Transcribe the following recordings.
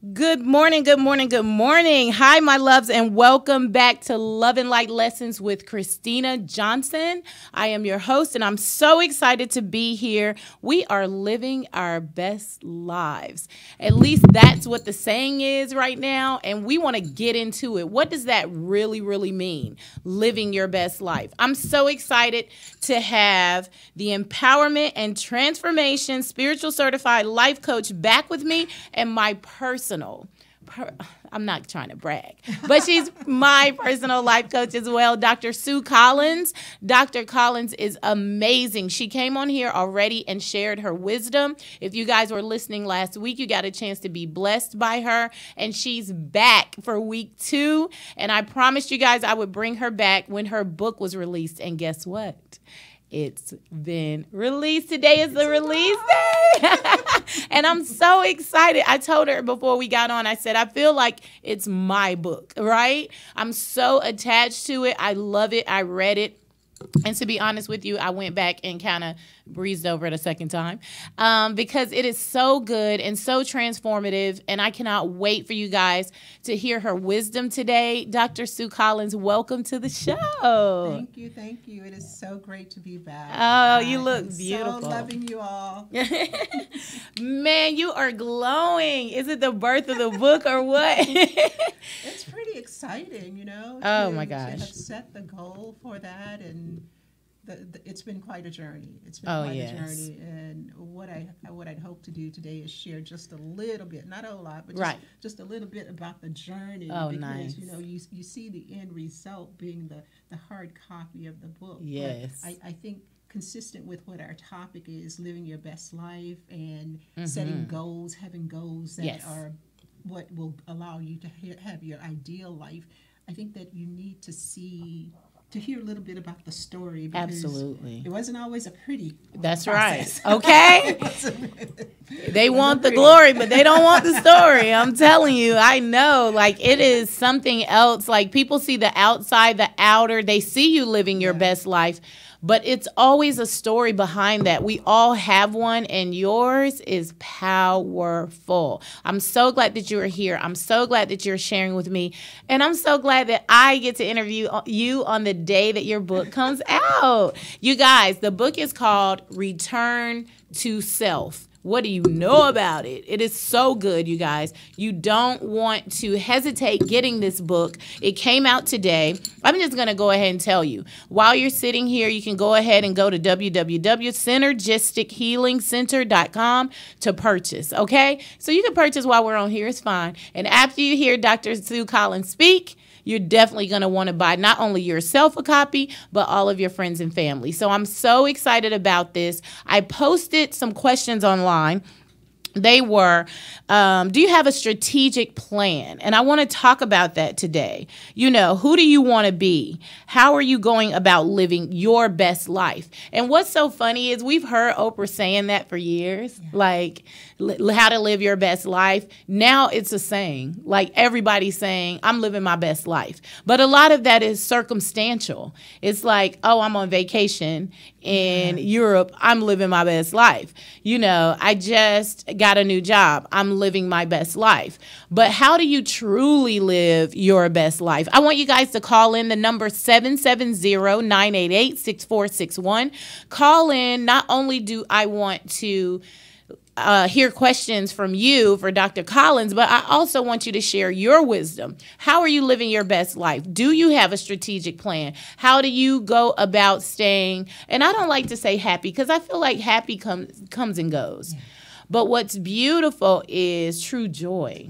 Good morning, good morning, good morning. Hi, my loves, and welcome back to Love and Light Lessons with Christina Johnson. I am your host, and I'm so excited to be here. We are living our best lives. At least that's what the saying is right now, and we want to get into it. What does that really mean, living your best life? I'm so excited to have the Empowerment and Transformation Spiritual Certified Life Coach back with me, and my I'm not trying to brag, but she's my personal life coach as well, Dr. Sue Collins. Dr. Collins is amazing. She came on here already and shared her wisdom. If you guys were listening last week, you got a chance to be blessed by her, and she's back for week 2. And I promised you guys I would bring her back when her book was released. And guess what? It's been released. Today is the release day. And I'm so excited. I told her before we got on, I said, I feel like it's my book, right? I'm so attached to it. I love it. I read it. And to be honest with you, I went back and kind of breezed over it a second time because it is so good and so transformative. And I cannot wait for you guys to hear her wisdom today. Dr. Sue Collins, welcome to the show. Thank you. Thank you. It is so great to be back. Oh, you look beautiful. So loving you all. Man, you are glowing. Is it the birth of the book or what? It's pretty exciting, you know. Oh, my gosh. To have set the goal for that, and it's been quite a journey. It's been Oh, quite yes. a journey, and what I'd hope to do today is share just a little bit, not a whole lot, but just a little bit about the journey. Oh, because, nice. you know, you see the end result being the hard copy of the book. Yes. But I think consistent with what our topic is, living your best life and setting goals, having goals that are what will allow you to have your ideal life. I think that you need to hear a little bit about the story. Because Absolutely. It wasn't always a pretty That's process. right. Okay. They want the glory, but they don't want the story. I'm telling you, I know. Like, it is something else. Like, people see the outside, the outer. They see you living your best life. But it's always a story behind that. We all have one, and yours is powerful. I'm so glad that you're here. I'm so glad that you're sharing with me. And I'm so glad that I get to interview you on the day that your book comes out. You guys, the book is called Return to Self. What do you know about it? It is so good, you guys. You don't want to hesitate getting this book. It came out today. I'm just going to go ahead and tell you. While you're sitting here, you can go ahead and go to www.synergistichealingcenter.com to purchase, okay? So you can purchase while we're on here. It's fine. And after you hear Dr. Sue Collins speak, you're definitely going to want to buy not only yourself a copy, but all of your friends and family. So I'm so excited about this. I posted some questions online. They were, do you have a strategic plan? And I want to talk about that today. You know, who do you want to be? How are you going about living your best life? And what's so funny is we've heard Oprah saying that for years, like how to live your best life. Now it's a saying, like everybody's saying, I'm living my best life. But a lot of that is circumstantial. It's like, oh, I'm on vacation in Europe. I'm living my best life. You know, I just got a new job. I'm living my best life. But how do you truly live your best life? I want you guys to call in the number 770-988-6461. Call in. Not only do I want to hear questions from you for Dr. Collins, but I also want you to share your wisdom. How are you living your best life? Do you have a strategic plan? How do you go about staying? And I don't like to say happy because I feel like happy comes and goes. But what's beautiful is true joy.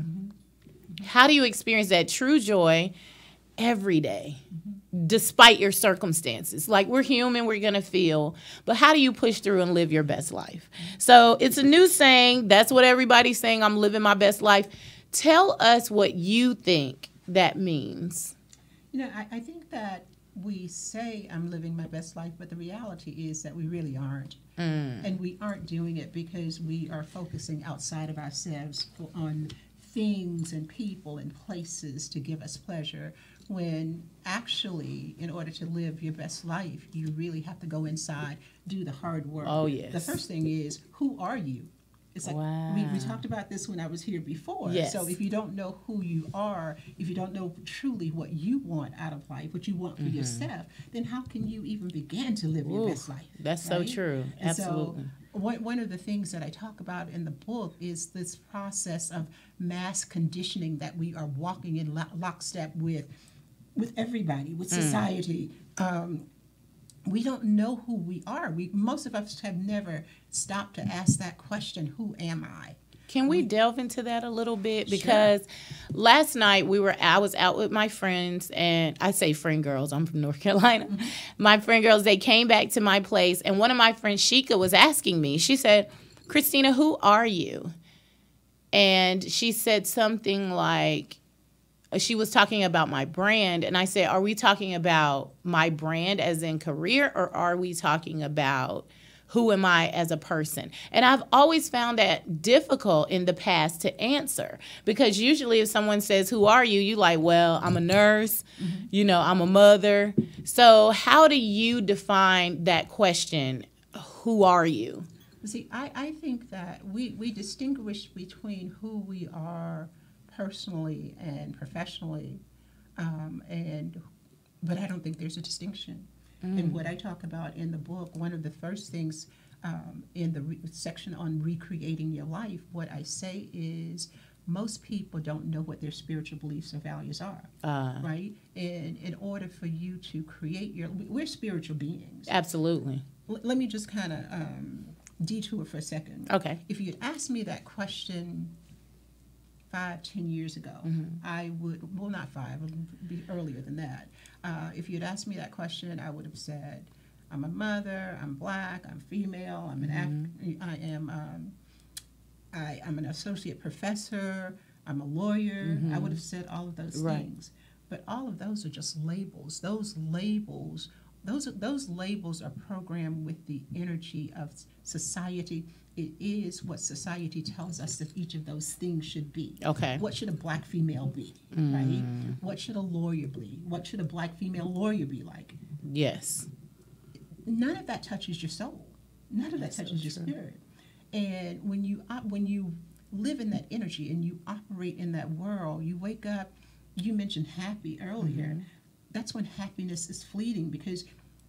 How do you experience that true joy every day, despite your circumstances? Like, we're human, we're going to feel, but how do you push through and live your best life? So it's a new saying. That's what everybody's saying. I'm living my best life. Tell us what you think that means. You know, I think that we say I'm living my best life, but the reality is that we really aren't. And we aren't doing it because we are focusing outside of ourselves on things and people and places to give us pleasure, when actually, in order to live your best life, you really have to go inside, do the hard work. Oh, yes. The first thing is, who are you? It's like wow. we talked about this when I was here before. Yes. So if you don't know who you are, if you don't know truly what you want out of life, what you want for yourself, then how can you even begin to live your best life? That's right? so true. And Absolutely. so one of the things that I talk about in the book is this process of mass conditioning that we are walking in lockstep with everybody, with society. We don't know who we are. Most of us have never stopped to ask that question, who am I? Can we delve into that a little bit? Because last night I was out with my friends, and I say friend girls, I'm from North Carolina. My friend girls, they came back to my place, and one of my friends, Sheikah, was asking me, she said, Christina, who are you? And she said something like, she was talking about my brand, and I said, are we talking about my brand as in career, or are we talking about who am I as a person? And I've always found that difficult in the past to answer, because usually if someone says, who are you? You like, well, I'm a nurse, I'm a mother. So how do you define that question, who are you? See, I think that we distinguish between who we are personally and professionally, but I don't think there's a distinction. And what I talk about in the book, one of the first things in the section on recreating your life, what I say is most people don't know what their spiritual beliefs or values are, right? And in order for you to create we're spiritual beings. Absolutely. Let me just kind of detour for a second. Okay. If you'd asked me that question 5-10 years ago, I would, well, not 5, it would be earlier than that. If you'd asked me that question, I would have said, I'm a mother, I'm black, I'm female, I'm I'm an associate professor, I'm a lawyer. I would have said all of those things. But all of those are just labels. Those labels are programmed with the energy of society. It is what society tells us that each of those things should be. Okay. What should a black female be, right? What should a lawyer be? What should a black female lawyer be like? Yes. None of that touches your soul. None of that touches your spirit. And when you live in that energy and you operate in that world, you wake up, you mentioned happy earlier, that's when happiness is fleeting, because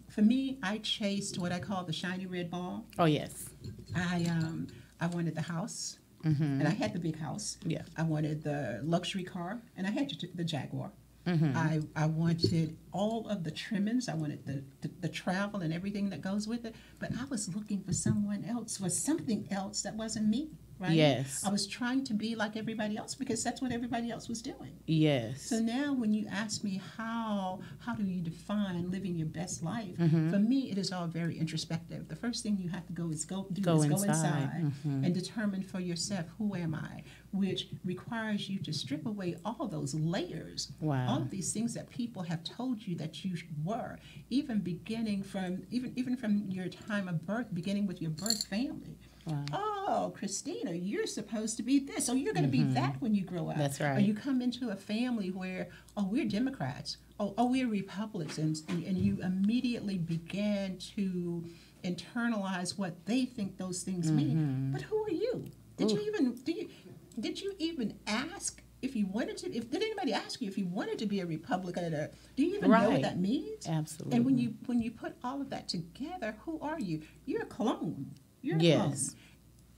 for me, I chased what I call the shiny red ball. Oh, yes. I wanted the house, and I had the big house. Yeah. I wanted the luxury car, and I had the Jaguar. I wanted all of the trimmings. I wanted the travel and everything that goes with it. But I was looking for someone else, for something else that wasn't me. Right? Yes. I was trying to be like everybody else because that's what everybody else was doing. Yes. So now when you ask me how do you define living your best life, for me it is all very introspective. The first thing you have to go inside and determine for yourself, who am I? Which requires you to strip away all those layers, all of these things that people have told you that you were, even beginning from even from your time of birth, beginning with your birth family. Wow. Oh, Christina, you're supposed to be this. Oh, you're going to be that when you grow up. That's right. Or you come into a family where, oh, we're Democrats. Oh, we're Republicans. And you immediately begin to internalize what they think those things mean. But who are you? Did you even ask if you wanted to? Did anybody ask you if you wanted to be a Republican? Or do you even know what that means? Absolutely. And when you put all of that together, who are you? You're a clone. You're yes.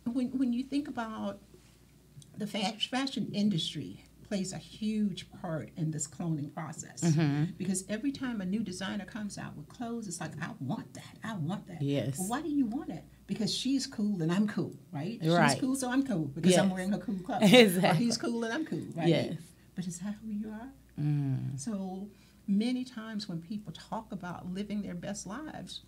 When you think about the fashion industry plays a huge part in this cloning process, because every time a new designer comes out with clothes, it's like, I want that. I want that. Yes. Well, why do you want it? Because she's cool and I'm cool, right? Right. She's cool, so I'm cool because I'm wearing her cool clothes. Exactly. Or he's cool and I'm cool, right? Yes. But is that who you are? So many times when people talk about living their best lives,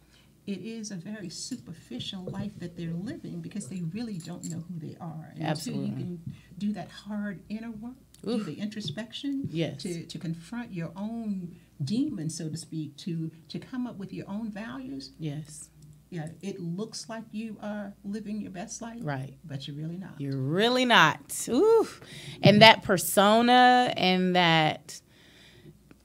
it is a very superficial life that they're living because they really don't know who they are. And Absolutely. until you can do that hard inner work, do the introspection, to confront your own demons, so to speak, to come up with your own values. Yes. Yeah, it looks like you are living your best life, right? But you're really not. You're really not. Ooh. And that persona and that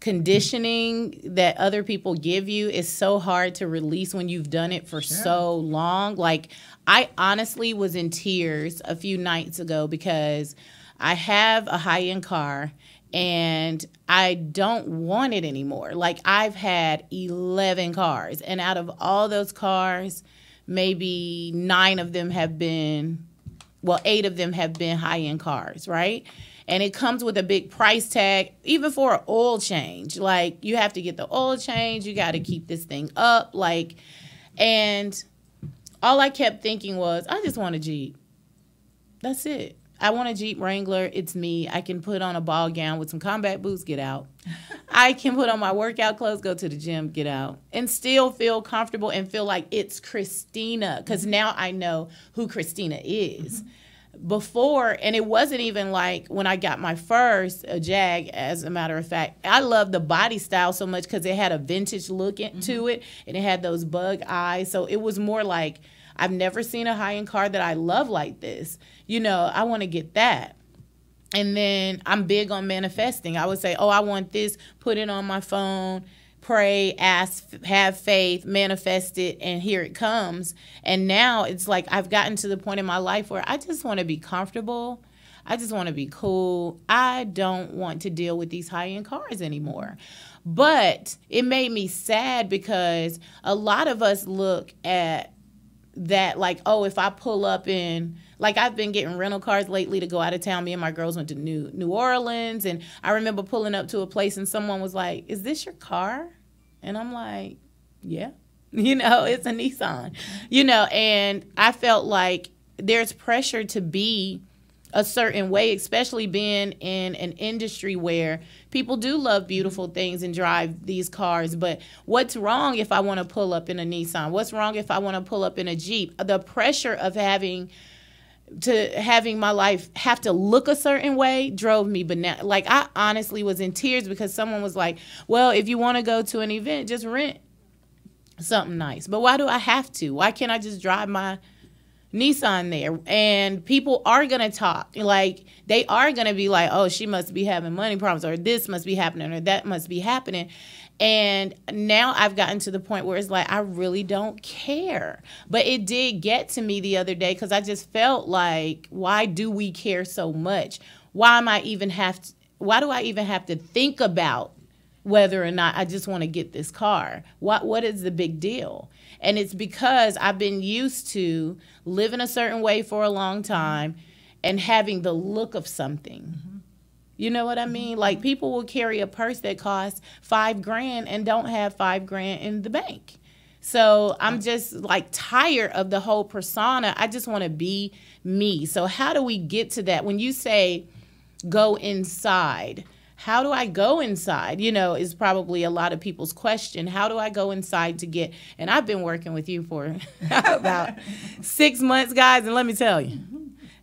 conditioning that other people give you is so hard to release when you've done it for so long. Like, I honestly was in tears a few nights ago because I have a high-end car and I don't want it anymore. Like, I've had 11 cars, and out of all those cars, maybe 8 of them have been high-end cars, right? And it comes with a big price tag, even for an oil change. Like, you have to get the oil change. You got to keep this thing up. Like, and all I kept thinking was, I just want a Jeep. That's it. I want a Jeep Wrangler. It's me. I can put on a ball gown with some combat boots, get out. I can put on my workout clothes, go to the gym, get out, and still feel comfortable and feel like it's Christina, because now I know who Christina is. Before, and it wasn't even like when I got my first Jag, as a matter of fact, I loved the body style so much because it had a vintage look to it, and it had those bug eyes. So it was more like, I've never seen a high-end car that I love like this. You know, I want to get that. And then I'm big on manifesting. I would say, oh, I want this, put it on my phone, pray, ask, have faith, manifest it, and here it comes. And now it's like I've gotten to the point in my life where I just want to be comfortable. I just want to be cool. I don't want to deal with these high-end cars anymore. But it made me sad because a lot of us look at that like, oh, if I pull up in, like, I've been getting rental cars lately to go out of town. Me and my girls went to New Orleans, and I remember pulling up to a place and someone was like, is this your car? And I'm like, yeah. You know, it's a Nissan. You know, and I felt like there's pressure to be a certain way, especially being in an industry where people do love beautiful things and drive these cars. But what's wrong if I want to pull up in a Nissan? What's wrong if I want to pull up in a Jeep? The pressure of having my life have to look a certain way drove me bananas. Like, I honestly was in tears because someone was like, well, if you want to go to an event, just rent something nice. But why do I have to? Why can't I just drive my Nissan there? And people are going to talk. Like, they are going to be like, oh, she must be having money problems, or this must be happening, or that must be happening. And now I've gotten to the point where it's like, I really don't care. But it did get to me the other day because I just felt like, why do we care so much? Why do I even have to think about whether or not I just want to get this car? What is the big deal? And it's because I've been used to living a certain way for a long time and having the look of something. You know what I mean? Like, people will carry a purse that costs $5,000 and don't have $5,000 in the bank. So I'm just like tired of the whole persona. I just want to be me. So how do we get to that? When you say go inside, how do I go inside? You know, is probably a lot of people's question. How do I go inside to get, and I've been working with you for about 6 months, guys, and let me tell you,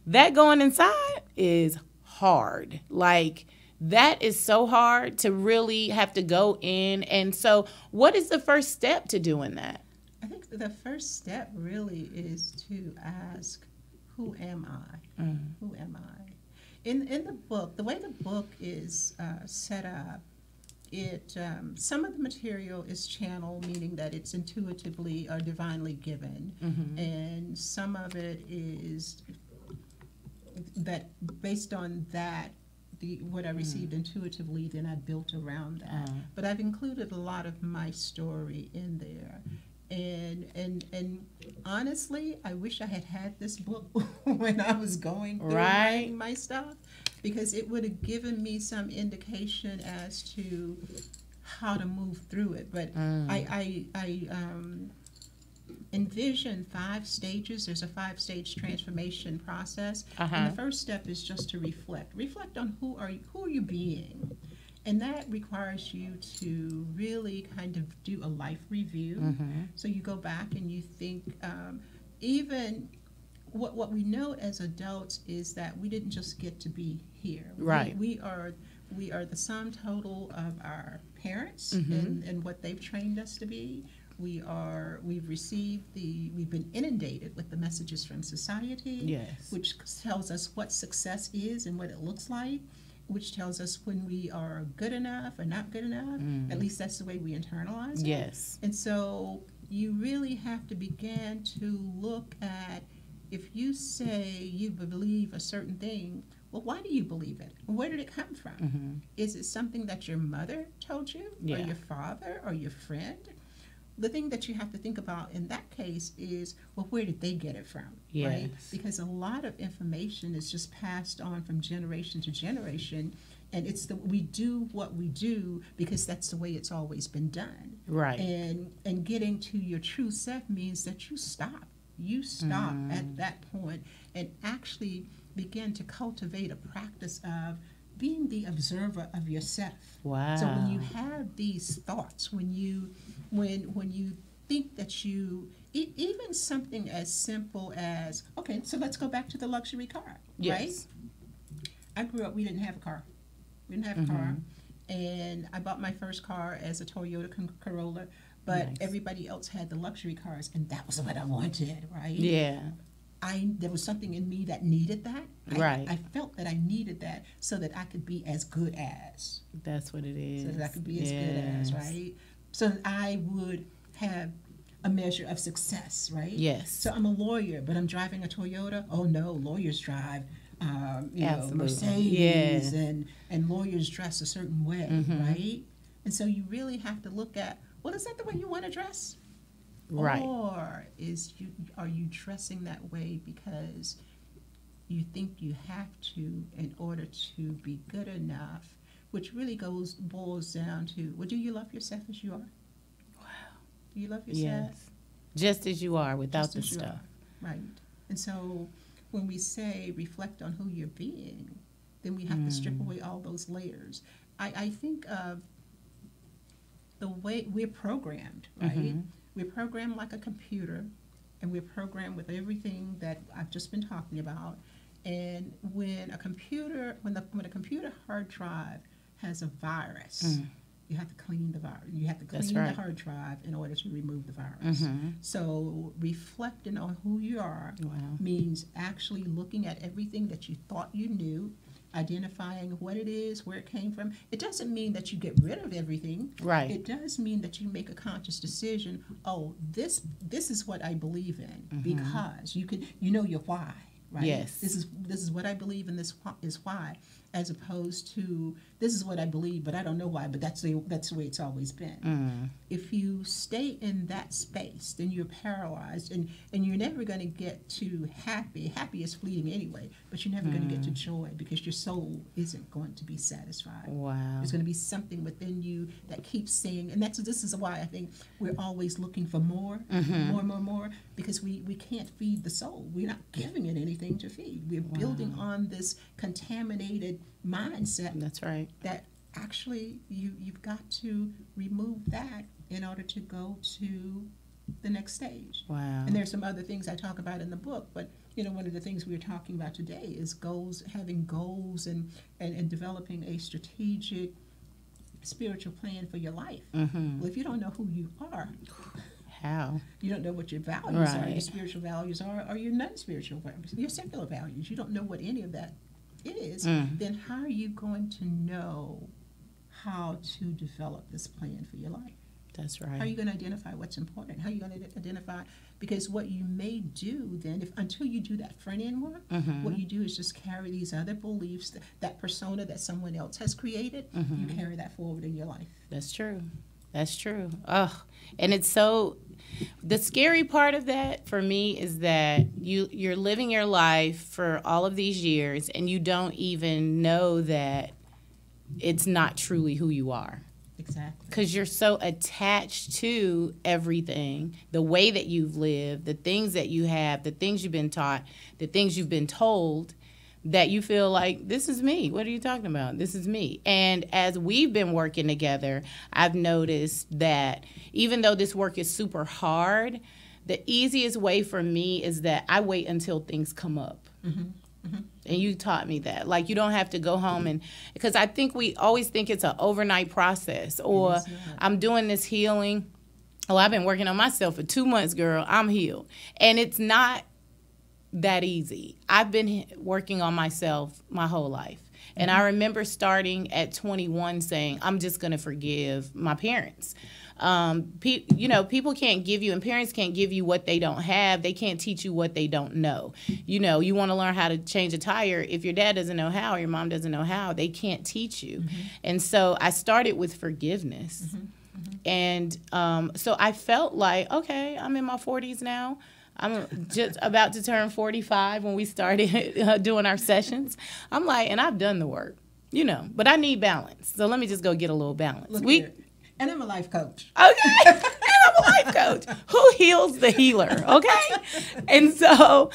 that going inside is hard. Like, that is so hard to really have to go in. And so what is the first step to doing that? I think the first step really is to ask, who am I? Who am I? In the book, the way the book is set up, some of the material is channel, meaning that it's intuitively or divinely given, and some of it is that based on that, what I received intuitively, then I built around that. But I've included a lot of my story in there. And honestly, I wish I had this book when I was going through writing my stuff, because it would have given me some indication as to how to move through it. But I envision 5 stages. There's a 5-stage transformation process. And the first step is just to reflect. Reflect on who are you being? And that requires you to really kind of do a life review. So you go back and you think, even what we know as adults is that we didn't just get to be here. Right. We are the sum total of our parents and what they've trained us to be. We've been inundated with the messages from society, which tells us what success is and what it looks like. which tells us when we are good enough or not good enough. At least that's the way we internalize it. Yes. And so you really have to begin to look at, if you say you believe a certain thing, well, why do you believe it? Where did it come from? Is it something that your mother told you, or your father, or your friend? The thing that you have to think about in that case is, well, where did they get it from? Yes. Right? Because a lot of information is just passed on from generation to generation, and we do what we do because that's the way it's always been done. Right. And getting to your true self means that you stop. You stop at that point and actually begin to cultivate a practice of being the observer of yourself. Wow. So when you have these thoughts, when you think that even something as simple as, okay, so let's go back to the luxury car, right? I grew up, we didn't have a car. We didn't have a car. And I bought my first car as a Toyota Corolla, but everybody else had the luxury cars, and that was what I wanted, right? Yeah. There was something in me that needed that. I felt that I needed that so that I could be as good as. That's what it is. So that I could be as good as, right? So that I would have a measure of success, right? Yes. So I'm a lawyer, but I'm driving a Toyota. Oh no, lawyers drive, Mercedes, and lawyers dress a certain way, right? And so you really have to look at, well, is that the way you want to dress? Right. Or are you dressing that way because you think you have to in order to be good enough, which really boils down to, well, do you love yourself as you are? Wow. Do you love yourself? Yes. Just as you are, without the stuff. Right. And so when we say reflect on who you're being, then we have to strip away all those layers. I think of the way we're programmed, right? We're programmed like a computer, and we're programmed with everything that I've just been talking about. And when a computer hard drive has a virus, you have to clean the virus. You have to clean the hard drive in order to remove the virus. So reflecting on who you are means actually looking at everything that you thought you knew, identifying what it is, where it came from. It doesn't mean that you get rid of everything. Right. It does mean that you make a conscious decision. Oh, this is what I believe in, because you know your why. Right? Yes. This is what I believe, and this is why, as opposed to this is what I believe, but I don't know why. But that's the way it's always been. If you stay in that space, then you're paralyzed, and you're never going to get to happy. Happy is fleeting anyway, but you're never going to get to joy because your soul isn't going to be satisfied. Wow. There's going to be something within you that keeps saying, and this is why I think we're always looking for more, more, because we can't feed the soul. We're not giving it anything to feed. We're building on this contaminated mindset. That's right. That actually you've got to remove that in order to go to the next stage. Wow. And there's some other things I talk about in the book, but one of the things we're talking about today is having goals and developing a strategic spiritual plan for your life. Well, if you don't know who you are, how? You don't know what your values are, your spiritual values are, or your non-spiritual values, your secular values. You don't know what any of that is. Then how are you going to know how to develop this plan for your life? That's right. How are you going to identify what's important? How are you going to identify? Because what you may do then, until you do that front end work, what you do is just carry these other beliefs, that persona that someone else has created, you carry that forward in your life. That's true. That's true. Oh, and it's so, the scary part of that for me is that you're living your life for all of these years and you don't even know that it's not truly who you are. Exactly. Because you're so attached to everything, the way that you've lived, the things that you have, the things you've been taught, the things you've been told, that you feel like, this is me. What are you talking about? This is me. And as we've been working together, I've noticed that even though this work is super hard, the easiest way for me is that I wait until things come up. And you taught me that. Like, you don't have to go home and, because I think we always think it's an overnight process, or I'm doing this healing. Oh, I've been working on myself for 2 months, girl. I'm healed. And it's not that easy. I've been working on myself my whole life. And I remember starting at 21 saying, I'm just going to forgive my parents. People can't give you, and parents can't give you what they don't have. They can't teach you what they don't know. You want to learn how to change a tire. If your dad doesn't know how, or your mom doesn't know how, they can't teach you. And so I started with forgiveness. And so I felt like, okay, I'm in my 40s now. I'm just about to turn 45 when we started doing our sessions. I'm like, and I've done the work, but I need balance. So let me just go get a little balance. And I'm a life coach. Okay. And I'm a life coach. Who heals the healer? Okay. And so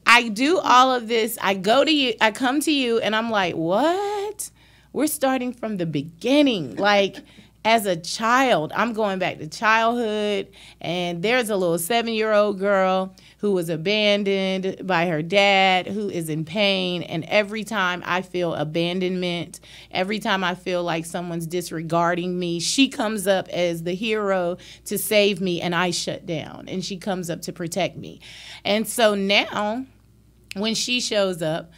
I do all of this. I come to you, and I'm like, what? We're starting from the beginning. Like, as a child, I'm going back to childhood, and there's a little 7-year-old girl who was abandoned by her dad, who is in pain, and every time I feel abandonment, every time I feel like someone's disregarding me, she comes up as the hero to save me, and I shut down, and she comes up to protect me. And so now, when she shows up,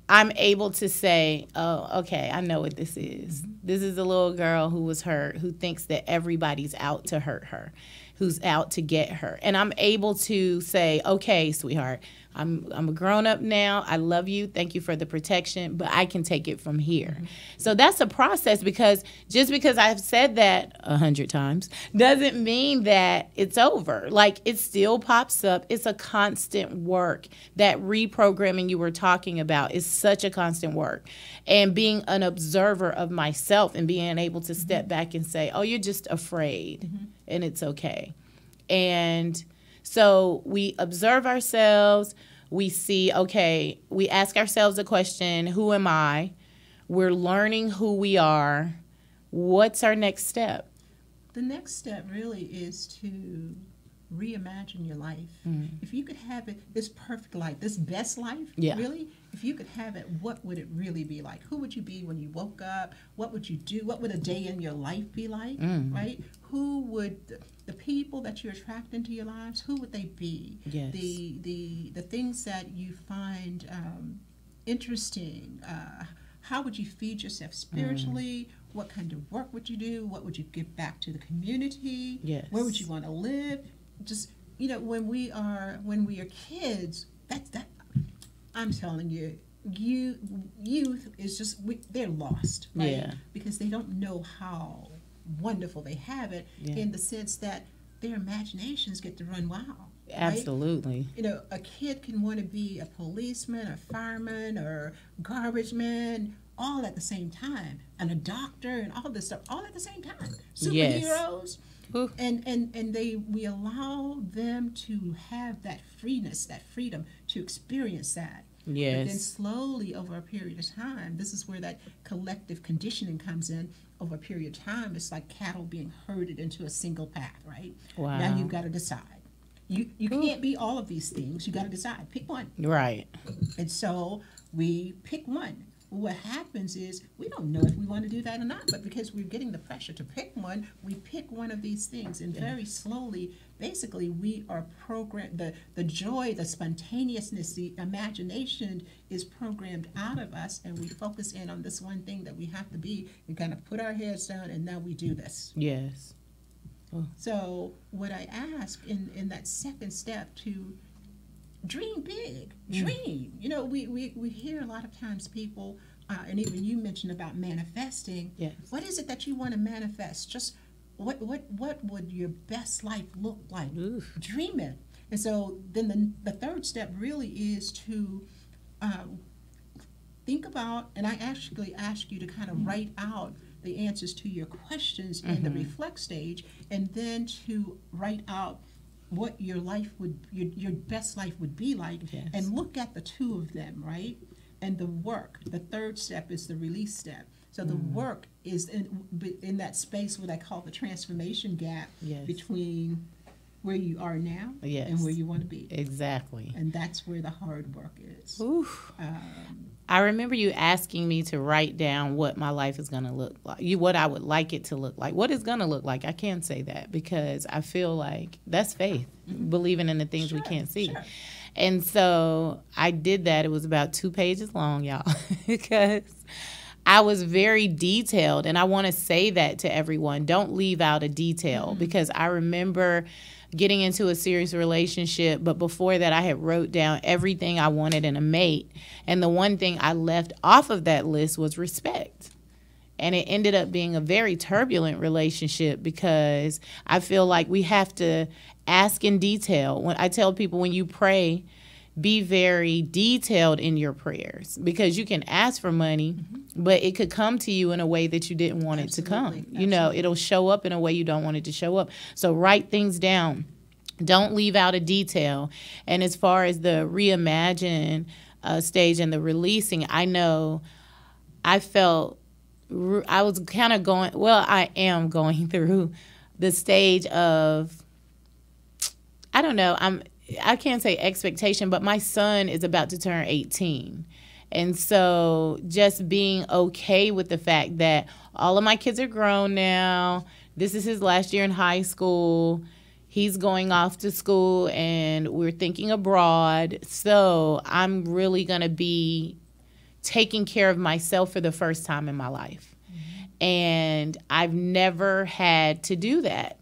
I'm able to say, oh, okay, I know what this is. This is a little girl who was hurt, who thinks that everybody's out to hurt her, who's out to get her. And I'm able to say, okay, sweetheart, I'm a grown-up now. I love you. Thank you for the protection, but I can take it from here. So that's a process, because just because I've said that 100 times doesn't mean that it's over. Like, it still pops up. It's a constant work. That reprogramming you were talking about is such a constant work. And being an observer of myself and being able to step back and say, oh, you're just afraid, and it's okay. And so we observe ourselves, we see, okay, we ask ourselves a question, who am I? We're learning who we are. What's our next step? The next step really is to reimagine your life. If you could have this perfect life, this best life, really, if you could have it, what would it really be like? Who would you be when you woke up? What would you do? What would a day in your life be like, right? Who would the people that you attract into your lives, who would they be? Yes. The things that you find interesting, how would you feed yourself spiritually? What kind of work would you do? What would you give back to the community? Yes. Where would you want to live? Just, when we are kids, that I'm telling you, youth is just, they're lost, right? Yeah. Because they don't know how wonderful they have it, in the sense that their imaginations get to run wild. Absolutely. Right? A kid can want to be a policeman, a fireman, or garbage man, all at the same time, and a doctor, and all this stuff, all at the same time. Superheroes. Yes. And we allow them to have that freedom to experience that. Yes. But then slowly, over a period of time, this is where that collective conditioning comes in. Over a period of time, it's like cattle being herded into a single path, right? Wow. Now you've got to decide. You can't be all of these things. You got to decide. Pick one. Right. And so we pick one. What happens is, we don't know if we want to do that or not, but because we're getting the pressure to pick one, we pick one of these things, and very slowly, basically, we are programmed, the joy, the spontaneousness, the imagination is programmed out of us, and we focus in on this one thing that we have to be, and kind of put our heads down, and now we do this. Yes. So what I ask in that second step, to dream big, dream. We hear a lot of times people, and even you mentioned about manifesting. Yes. What is it that you want to manifest? Just what would your best life look like? Oof. Dream it. And so then the third step really is to think about, and I actually ask you to kind of write out the answers to your questions in the reflect stage, and then to write out what your life your best life would be like, and look at the two of them, right? And the work. The third step is the release step. So the work is in that space, what I call the transformation gap between where you are now and where you want to be. Exactly. And that's where the hard work is. Oof. I remember you asking me to write down what my life is going to look like, what I would like it to look like. What it's going to look like, I can't say that, because I feel like that's faith, believing in the things we can't see. Sure. And so I did that. It was about 2 pages long, y'all, because I was very detailed. And I want to say that to everyone. Don't leave out a detail, because I remember getting into a serious relationship, but before that I had wrote down everything I wanted in a mate. And the one thing I left off of that list was respect. And it ended up being a very turbulent relationship, because I feel like we have to ask in detail. When I tell people, when you pray, be very detailed in your prayers, because you can ask for money, but it could come to you in a way that you didn't want it to come. You know, it'll show up in a way you don't want it to show up. So write things down. Don't leave out a detail. And as far as the reimagine stage and the releasing, I know I felt I was kind of going, well, I am going through the stage of, I don't know, I can't say expectation, but my son is about to turn 18. And so just being okay with the fact that all of my kids are grown now. This is his last year in high school. He's going off to school, and we're thinking abroad. So I'm really going to be taking care of myself for the first time in my life. And I've never had to do that.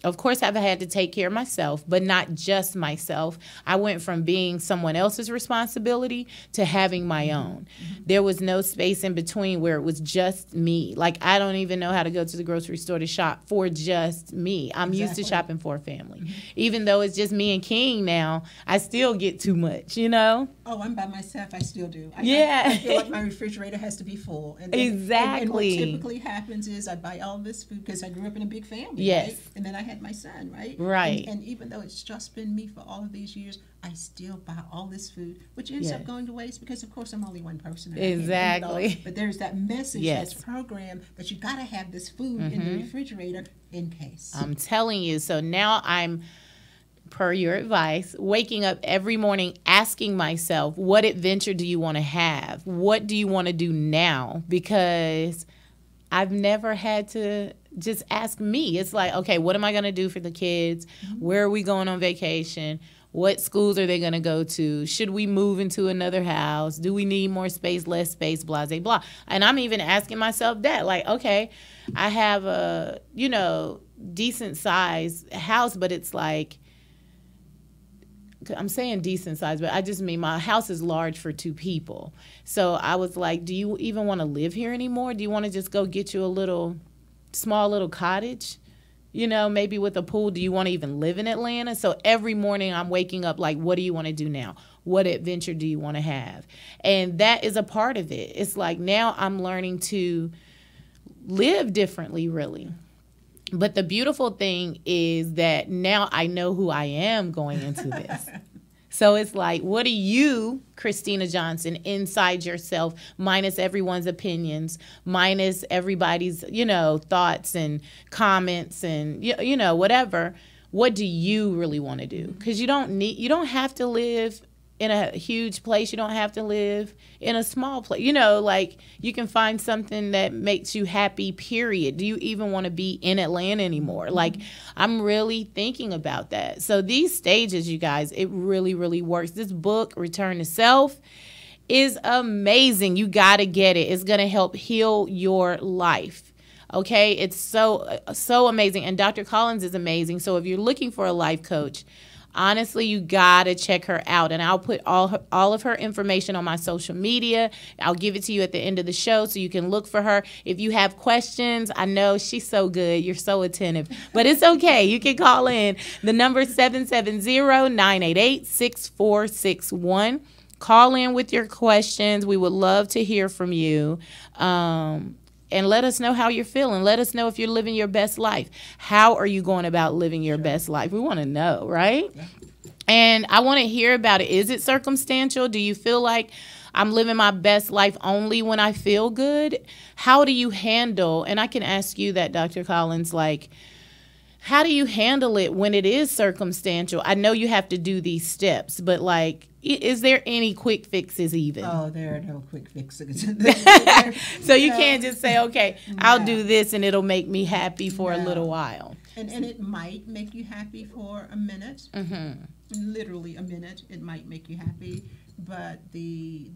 Of course, I've had to take care of myself, but not just myself. I went from being someone else's responsibility to having my own. There was no space in between where it was just me. Like, I don't even know how to go to the grocery store to shop for just me. I'm used to shopping for a family. Even though it's just me and King now, I still get too much, you know? Oh, I'm by myself. I still do. Yeah. I feel like my refrigerator has to be full. And then, Exactly. And what typically happens is I buy all this food because I grew up in a big family. Yes. Right? And then I had my son, right? Right. And even though it's just been me for all of these years, I still buy all this food, which ends up going to waste because, of course, I'm only one person. Exactly. But there's that message that's programmed that you got to have this food in the refrigerator in case. I'm telling you. So now I'm, per your advice, waking up every morning asking myself, what adventure do you want to have? What do you want to do now? Because I've never had to just ask me. It's like, okay, what am I going to do for the kids? Where are we going on vacation? What schools are they going to go to? Should we move into another house? Do we need more space, less space, blah, blah, blah. And I'm even asking myself that. Like, okay, I have a, decent size house, but it's like, I'm saying decent size, but I just mean my house is large for 2 people. So I was like, do you even want to live here anymore? Do you want to just go get you a small little cottage, maybe with a pool? Do you want to even live in Atlanta? So every morning I'm waking up like, what do you want to do now? What adventure do you want to have? And that is a part of it. It's like now I'm learning to live differently, really. But the beautiful thing is that now I know who I am going into this. So it's like, what are you, Christina Johnson, inside yourself, minus everyone's opinions, minus everybody's, thoughts and comments and, whatever. What do you really want to do? Because you don't have to live in a huge place. You don't have to live in a small place. Like you can find something that makes you happy, period. Do you even want to be in Atlanta anymore? Like I'm really thinking about that. So these stages, you guys, it really, really works. This book, Return to Self, is amazing. You got to get it. It's going to help heal your life. Okay? It's so amazing. And Dr. Collins is amazing. So if you're looking for a life coach, honestly, you gotta check her out, and I'll put all of her information on my social media. I'll give it to you at the end of the show so you can look for her. If you have questions, I know she's so good. You're so attentive, but it's okay. You can call in. The number is 770-988-6461. Call in with your questions. We would love to hear from you. And let us know how you're feeling. Let us know if you're living your best life. How are you going about living your best life? We want to know, right? Yeah. And I want to hear about it. Is it circumstantial? Do you feel like I'm living my best life only when I feel good? How do you handle, and I can ask you that, Dr. Collins, like, how do you handle it when it is circumstantial? I know you have to do these steps, but like, is there any quick fixes even? Oh, there are no quick fixes. So you can't just say, okay, I'll do this and it'll make me happy for a little while. And it might make you happy for a minute. literally a minute, it might make you happy, but the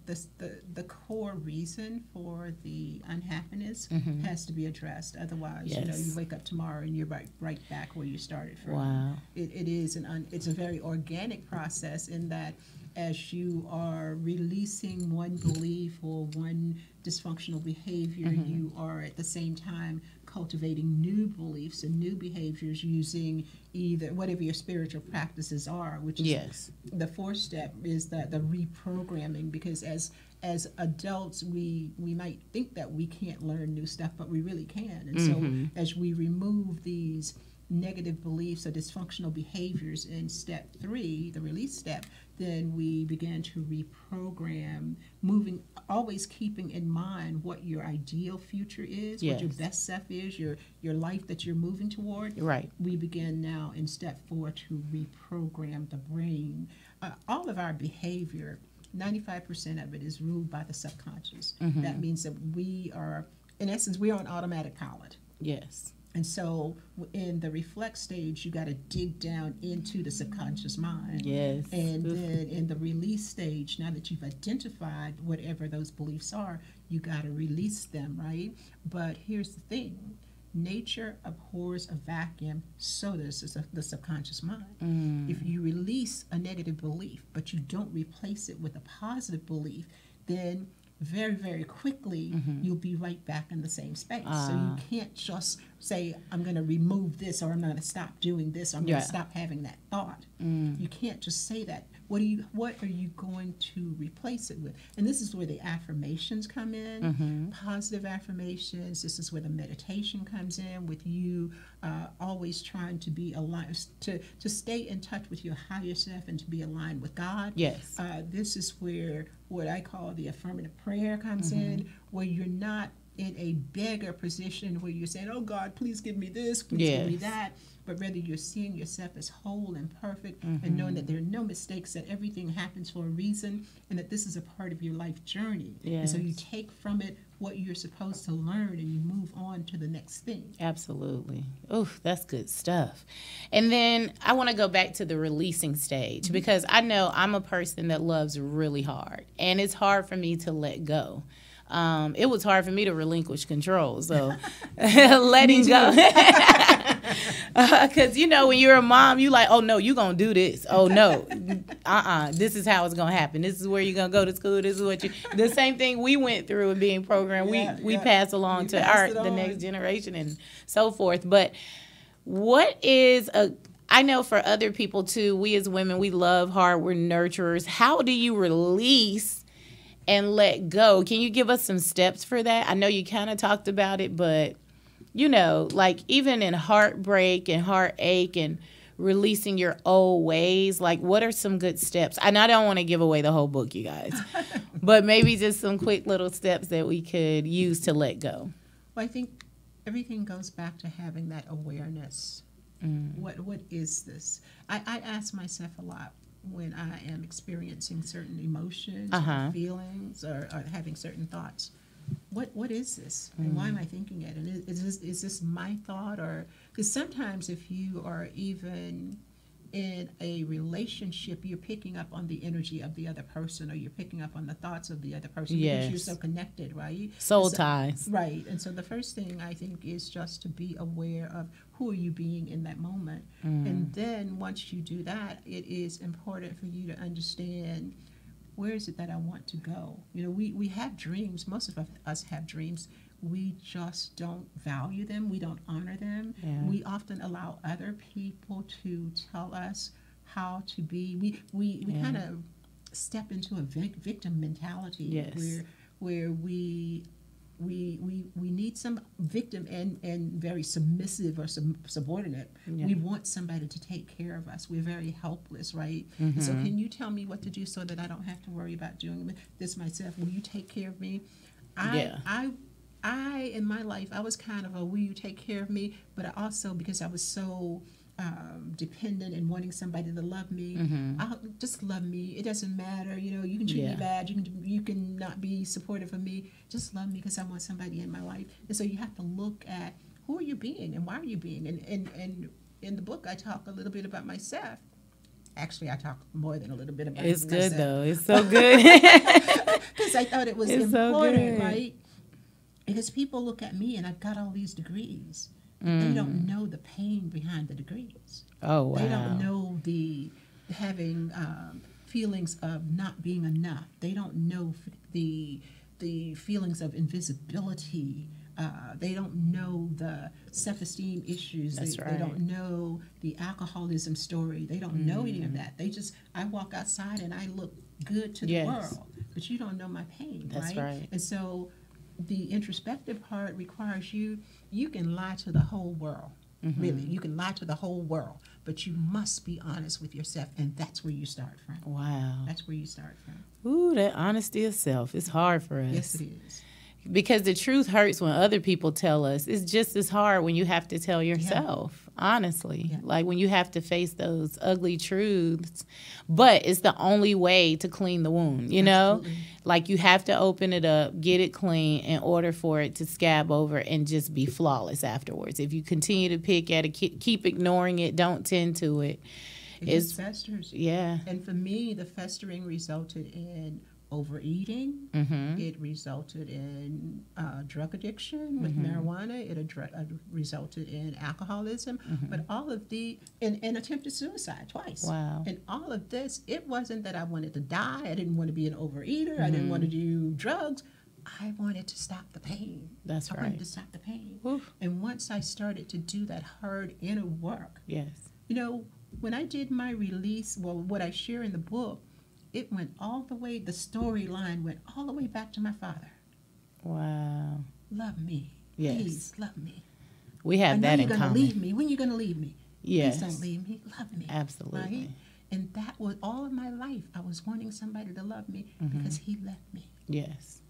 core reason for the unhappiness has to be addressed. Otherwise, you wake up tomorrow and you're right back where you started from. Wow. It's a very organic process in that as you are releasing one belief or one dysfunctional behavior, you are at the same time cultivating new beliefs and new behaviors using either whatever your spiritual practices are, which is the fourth step is that the reprogramming, because as adults we might think that we can't learn new stuff, but we really can. And so as we remove these negative beliefs or dysfunctional behaviors in step 3, the release step, then we begin to reprogram, always keeping in mind what your ideal future is, what your best self is, your life that you're moving toward. Right. We begin now in step 4 to reprogram the brain. All of our behavior, 95% of it is ruled by the subconscious. That means that we are, in essence, we are on automatic pilot. Yes. And so in the reflect stage, you got to dig down into the subconscious mind. Yes. And then in the release stage, now that you've identified whatever those beliefs are, you got to release them, right? But here's the thing. Nature abhors a vacuum, so does the subconscious mind. If you release a negative belief, but you don't replace it with a positive belief, then very, very quickly, you'll be right back in the same space. So you can't just say, I'm going to remove this, or I'm going to stop doing this, or I'm going to stop having that thought. You can't just say that. What are you going to replace it with? And this is where the affirmations come in, positive affirmations. This is where the meditation comes in, with you always trying to be aligned, to stay in touch with your higher self and to be aligned with God. Yes. This is where what I call the affirmative prayer comes in, where you're not in a beggar position where you're saying, oh God, please give me this, please give me that, but rather you're seeing yourself as whole and perfect and knowing that there are no mistakes, that everything happens for a reason, and that this is a part of your life journey. And so you take from it what you're supposed to learn and you move on to the next thing. Absolutely. Oof, that's good stuff. And then I want to go back to the releasing stage, because I know I'm a person that loves really hard, and it's hard for me to let go. It was hard for me to relinquish control, so letting go. Because, when you're a mom, you like, oh, no, you're going to do this. Oh, no, this is how it's going to happen. This is where you're going to go to school. This is what the same thing we went through in being programmed. We pass along to the next generation and so forth. But what is I know for other people, too, we as women, we love hard. We're nurturers. How do you release and let go? Can you give us some steps for that? I know you kind of talked about it, but, like even in heartbreak and heartache and releasing your old ways, like what are some good steps? And I don't want to give away the whole book, you guys, but maybe just some quick little steps that we could use to let go. Well, I think everything goes back to having that awareness. What is this? I ask myself a lot when I am experiencing certain emotions or feelings or having certain thoughts. What is this? And why am I thinking it? And is this my thought? Or because sometimes if you are even in a relationship, you're picking up on the energy of the other person, or you're picking up on the thoughts of the other person, because you're so connected, right? Soul ties. Right. And so the first thing I think is just to be aware of who are you being in that moment. And then once you do that, it is important for you to understand, where is it that I want to go? We have dreams. Most of us have dreams. We just don't value them. We don't honor them. We often allow other people to tell us how to be. We kind of step into a victim mentality where we need some victim and very submissive or subordinate. We want somebody to take care of us. We're very helpless, right? So can you tell me what to do so that I don't have to worry about doing this myself? Will you take care of me? I in my life, I was kind of a will you take care of me, but I also, because I was so dependent and wanting somebody to love me, I'll just love me. It doesn't matter, you can treat me bad, you can not be supportive of me. Just love me because I want somebody in my life. And so you have to look at who are you being and why are you being. And in the book, I talk a little bit about myself. Actually, I talk more than a little bit about It's it good, myself. though. It's so good. Because I thought it was It's so important, good. right? Because people look at me and I've got all these degrees. They don't know the pain behind the degrees. Oh, wow. They don't know the having feelings of not being enough. They don't know the feelings of invisibility. They don't know the self-esteem issues. That's They right. don't know the alcoholism story. They don't know any of that. I walk outside and I look good to the Yes. world, but you don't know my pain, That's right. And so the introspective part requires you can lie to the whole world. Really, you can lie to the whole world, but you must be honest with yourself, and that's where you start from. Wow. That's where you start from. Ooh, that honesty of self. It's hard for us. Yes, it is. Because the truth hurts when other people tell us. It's just as hard when you have to tell yourself, honestly. Yeah. Like when you have to face those ugly truths. But it's the only way to clean the wound, you know? Absolutely. Like you have to open it up, get it clean in order for it to scab over and just be flawless afterwards. If you continue to pick at it, keep ignoring it, don't tend to it. It just festers. Yeah. And for me, the festering resulted in overeating. It resulted in drug addiction with marijuana. It resulted in alcoholism. But all of and attempted suicide twice. Wow. And all of this, it wasn't that I wanted to die. I didn't want to be an overeater. I didn't want to do drugs. I wanted to stop the pain. That's I right. wanted to stop the pain. Oof. And once I started to do that hard inner work, Yes. you know, when I did my release, well, what I share in the book, it went all the way, the storyline went all the way back to my father. Wow. Love me. Yes. Please love me. We have that in I know you're going to common. leave me. When are you going to leave me? Yes. Please don't leave me. Love me. Absolutely. Right? And that was all of my life. I was wanting somebody to love me because he left me. Yes.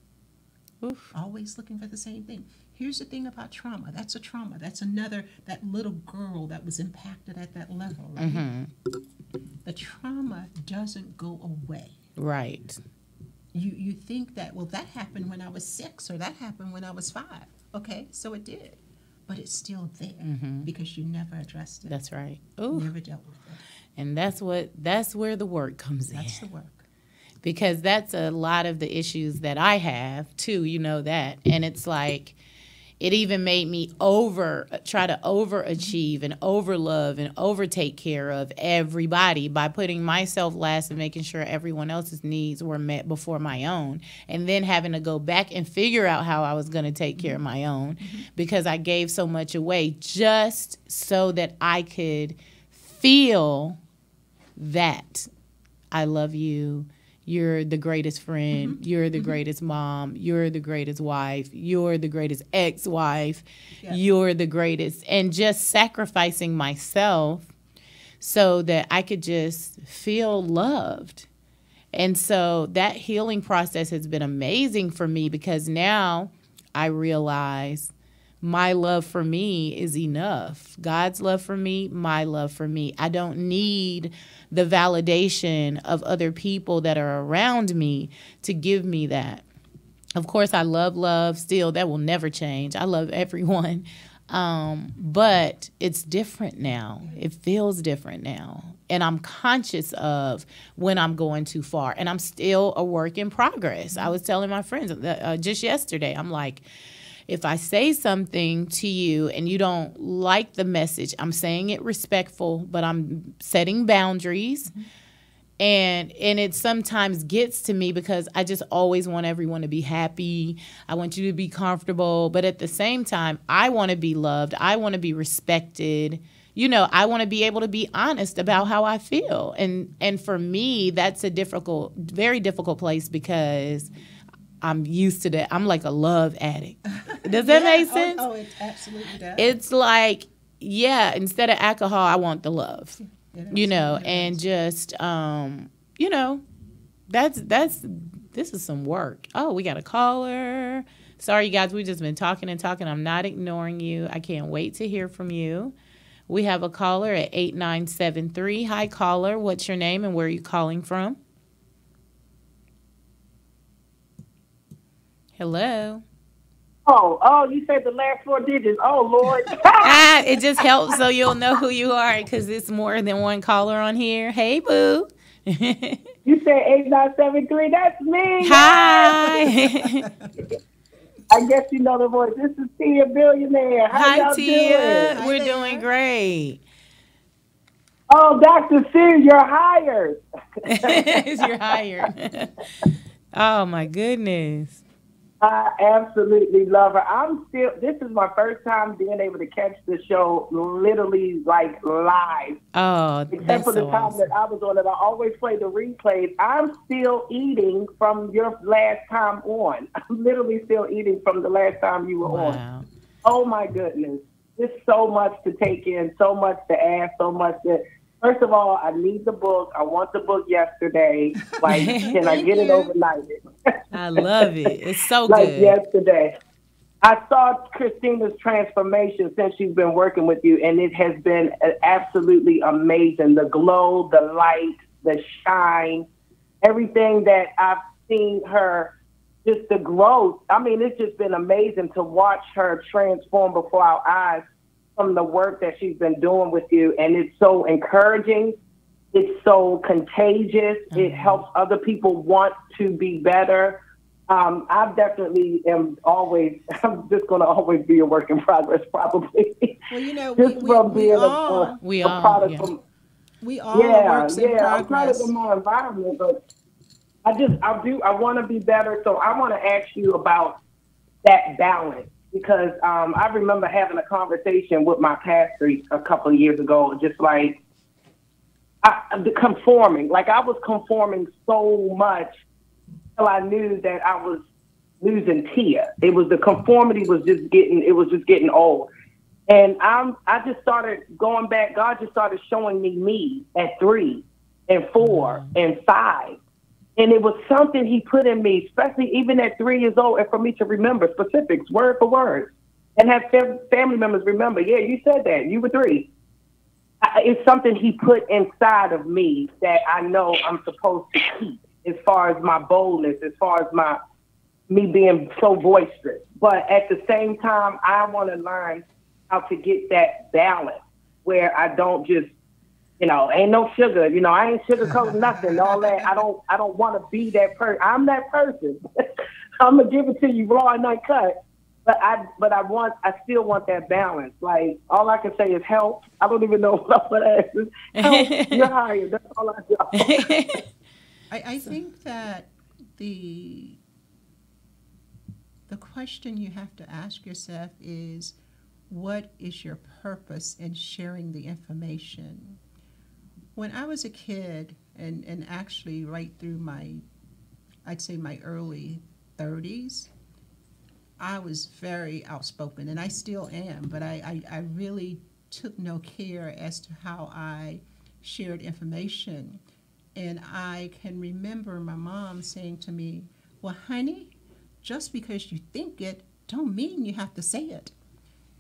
Oof. Always looking for the same thing. Here's the thing about trauma. That's a trauma. That's that little girl that was impacted at that level, right? The trauma doesn't go away. Right. You think that, well, that happened when I was 6 or that happened when I was 5. Okay, so it did. But it's still there because you never addressed it. That's right. You Ooh. never dealt with it. And that's where the work comes in. That's the work. Because that's a lot of the issues that I have too, you know that. And it's like it even made me try to overachieve and overlove and overtake care of everybody by putting myself last and making sure everyone else's needs were met before my own. And then having to go back and figure out how I was going to take care of my own because I gave so much away just so that I could feel that I love you. You're the greatest friend. You're the greatest mom. You're the greatest wife. You're the greatest ex-wife. Yeah. You're the greatest. And just sacrificing myself so that I could just feel loved. And so that healing process has been amazing for me because now I realize my love for me is enough. God's love for me, my love for me. I don't need the validation of other people that are around me to give me that. Of course, I love still. That will never change. I love everyone. But it's different now. It feels different now. And I'm conscious of when I'm going too far. And I'm still a work in progress. I was telling my friends just yesterday, I'm like, if I say something to you and you don't like the message, I'm saying it respectful, but I'm setting boundaries. And it sometimes gets to me because I just always want everyone to be happy. I want you to be comfortable. But at the same time, I want to be loved. I want to be respected. You know, I want to be able to be honest about how I feel. And for me, that's a very difficult place because I'm used to that. I'm like a love addict. Does that make sense? Oh, it absolutely does. It's like, yeah, instead of alcohol, I want the love. You know, and just, you know, this is some work. Oh, we got a caller. Sorry, you guys, we've just been talking and talking. I'm not ignoring you. I can't wait to hear from you. We have a caller at 8973. Hi, caller. What's your name and where are you calling from? Hello. Oh, you said the last 4 digits. Oh, Lord. It just helps so you'll know who you are because it's more than one caller on here. Hey, boo. You said 8973. That's me. Yes. Hi. I guess you know the voice. This is Tia Billionaire. How Hi, y'all Tia. doing? Hi We're doing there. great. Oh, Dr. Sue, you're hired. You're hired. Oh, my goodness. I absolutely love her. This is my first time being able to catch the show literally like live. Oh, Except that's for the so time that awesome. I was on it. I always play the replays. I'm still eating from your last time on. I'm literally still eating from the last time you were on. Wow. Oh my goodness. There's so much to take in, so much to ask, so much to. First of all, I need the book. I want the book yesterday. Like, can I Thank get it you. overnighted? I love it. It's so Like good. yesterday. I saw Christina's transformation since she's been working with you, and it has been absolutely amazing. The glow, the light, the shine, everything that I've seen her, just the growth. I mean, it's just been amazing to watch her transform before our eyes from the work that she's been doing with you. And it's so encouraging. It's so contagious. It helps other people want to be better. I definitely am always, I'm just going to always be a work in progress, probably. Well, you know, Just from being We a all, product yeah. from, we all are works in I'm product of progress. my environment, but I want to be better. So I want to ask you about that balance because I remember having a conversation with my pastor a couple of years ago, just like the conforming. Like I was conforming so much till I knew that I was losing Tia. It was the conformity was just getting old. And I just started going back. God just started showing me at 3 and 4 and 5. And it was something he put in me, especially even at 3 years old, and for me to remember specifics, word for word, and have family members remember, yeah, you said that. You were 3. It's something he put inside of me that I know I'm supposed to keep as far as my boldness, as far as me being so boisterous. But at the same time, I want to learn how to get that balance where I don't just, ain't no sugar. I ain't sugarcoating nothing. All that. I don't want to be that person. I'm that person. I'm gonna give it to you raw and uncut. But I still want that balance. Like all I can say is help. I don't even know what I'm gonna ask. Help. You're hired. That's all I know. I think that the question you have to ask yourself is, what is your purpose in sharing the information? When I was a kid, and actually right through I'd say my early 30s, I was very outspoken, and I still am, but I really took no care as to how I shared information. And I can remember my mom saying to me, well, honey, just because you think it, don't mean you have to say it.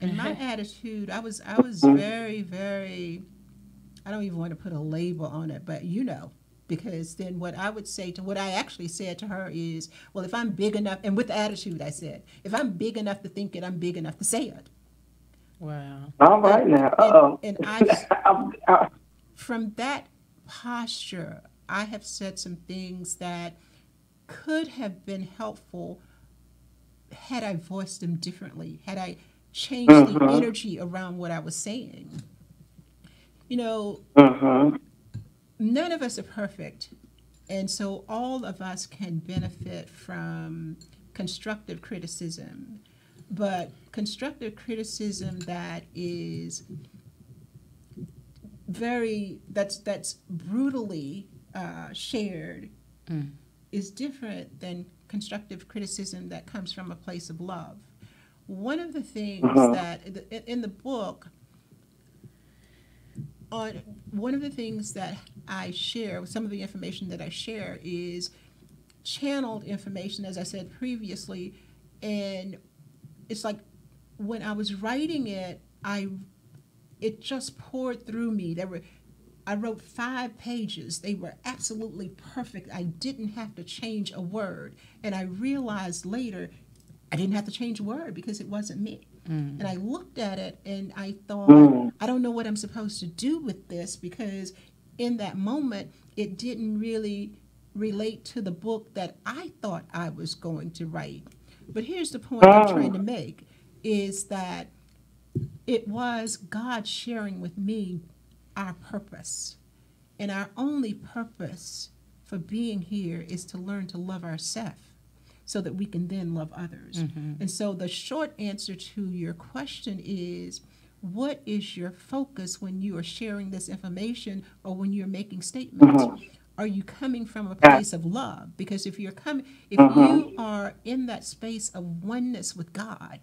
And my attitude, I was very, very, I don't even want to put a label on it, but because then what I actually said to her is, well, if I'm big enough, and with the attitude I said, if I'm big enough to think it, I'm big enough to say it. Wow. All right now. Uh-oh. And from that posture, I have said some things that could have been helpful had I voiced them differently, had I changed the energy around what I was saying. None of us are perfect. And so all of us can benefit from constructive criticism. But constructive criticism that is that's brutally shared is different than constructive criticism that comes from a place of love. One of the things that in the book, one of the things that I share, some of the information that I share is channeled information, as I said previously, and it's like when I was writing it, it just poured through me. I wrote 5 pages. They were absolutely perfect. I didn't have to change a word. And I realized later I didn't have to change a word because it wasn't me. And I looked at it and I thought, I don't know what I'm supposed to do with this, because in that moment, it didn't really relate to the book that I thought I was going to write. But here's the point I'm trying to make, is that it was God sharing with me our purpose. And our only purpose for being here is to learn to love ourselves so that we can then love others. And so the short answer to your question is, what is your focus when you are sharing this information or when you're making statements? Are you coming from a place of love? Because if you are in that space of oneness with God,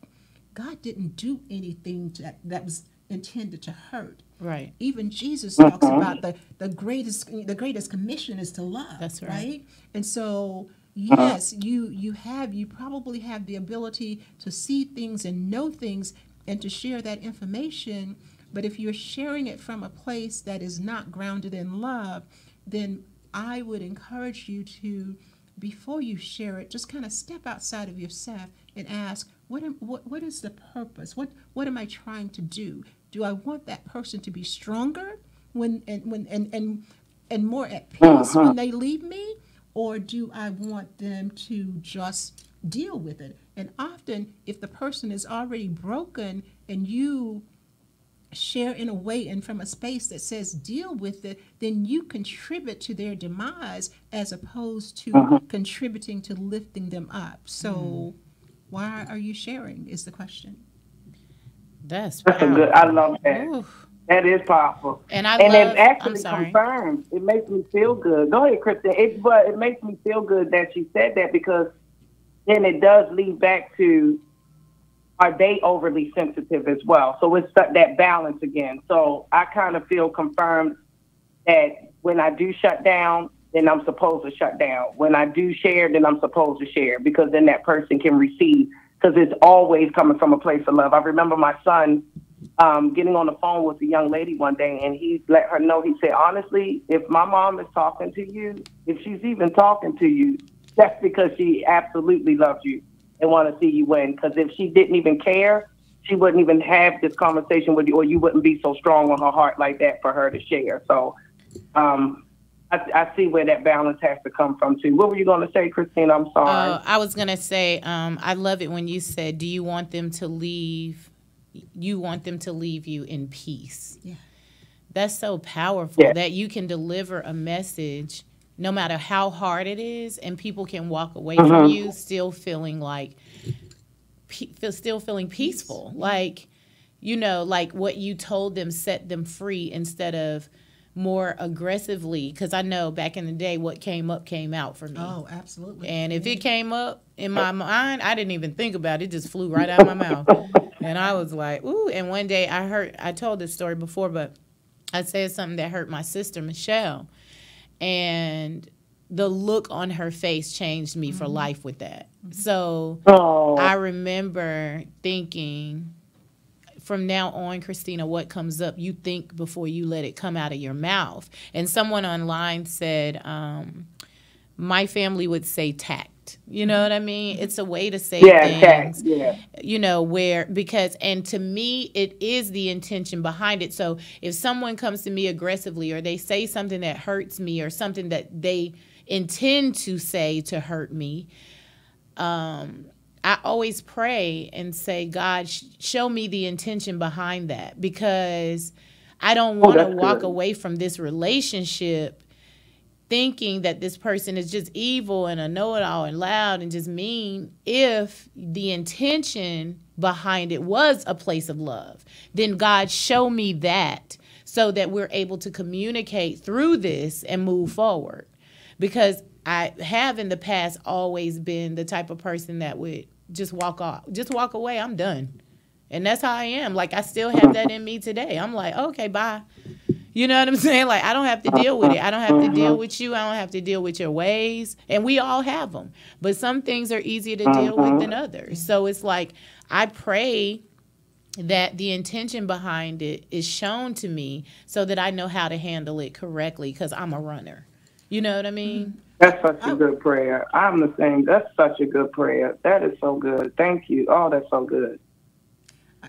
God didn't do anything that was intended to hurt. Right. Even Jesus talks about the greatest commission is to love. That's right? And so yes, you probably have the ability to see things and know things and to share that information. But if you're sharing it from a place that is not grounded in love, then I would encourage you to, before you share it, just kind of step outside of yourself and ask, what is the purpose? What am I trying to do? Do I want that person to be stronger and more at peace when they leave me? Or do I want them to just deal with it? And often, if the person is already broken and you share in a way and from a space that says deal with it, then you contribute to their demise as opposed to contributing to lifting them up. So why are you sharing is the question. That's a good, I love that. Oof. That is powerful. And it actually confirms. It makes me feel good. Go ahead, Kristen. It makes me feel good that you said that, because then it does lead back to, are they overly sensitive as well? So it's that balance again. So I kind of feel confirmed that when I do shut down, then I'm supposed to shut down. When I do share, then I'm supposed to share, because then that person can receive, because it's always coming from a place of love. I remember my son getting on the phone with a young lady one day, and he let her know, he said, honestly, if my mom is talking to you, if she's even talking to you, that's because she absolutely loves you and want to see you win. Because if she didn't even care, she wouldn't even have this conversation with you, or you wouldn't be so strong on her heart like that for her to share. So I see where that balance has to come from too. What were you going to say, Christina? I'm sorry. I was going to say, I love it when you said, do you want them to leave? You want them to leave you in peace. Yeah. That's so powerful that you can deliver a message no matter how hard it is, and people can walk away from you still feeling like, still feeling peaceful. Like, like what you told them set them free instead of more aggressively. Because I know back in the day, what came up came out for me. Oh, absolutely. And if it came up in my mind, I didn't even think about it. It just flew right out of my mouth. And I was like, ooh. And one day I told this story before, but I said something that hurt my sister, Michelle. And the look on her face changed me for life with that. So I remember thinking, from now on, Christina, what comes up, you think before you let it come out of your mouth. And someone online said, my family would say tact. You know what I mean? It's a way to say things, and to me, it is the intention behind it. So if someone comes to me aggressively, or they say something that hurts me, or something that they intend to say to hurt me, I always pray and say, God, show me the intention behind that, because I don't want to walk away from this relationship thinking that this person is just evil and a know-it-all and loud and just mean. If the intention behind it was a place of love, then God, show me that, so that we're able to communicate through this and move forward. Because I have in the past always been the type of person that would just walk away. I'm done. And that's how I am. Like, I still have that in me today. I'm like, okay, bye. You know what I'm saying? Like, I don't have to deal with it. I don't have to deal with you. I don't have to deal with your ways. And we all have them. But some things are easier to deal with than others. So it's like, I pray that the intention behind it is shown to me so that I know how to handle it correctly, because I'm a runner. You know what I mean? That's such a good prayer. I'm the same. That's such a good prayer. That is so good. Thank you. Oh, that's so good.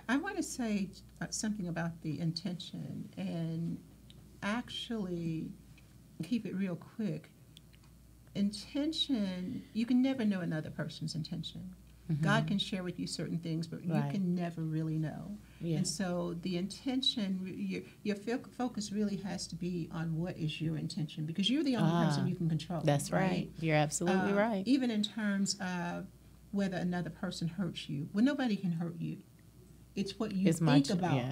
I want to say something about the intention and actually keep it real quick. Intention, you can never know another person's intention. God can share with you certain things, but you can never really know. Yeah. And so the intention, your focus really has to be on what is your intention, because you're the only person you can control. That's right. You're absolutely right. Even in terms of whether another person hurts you. Well, nobody can hurt you. It's what you think about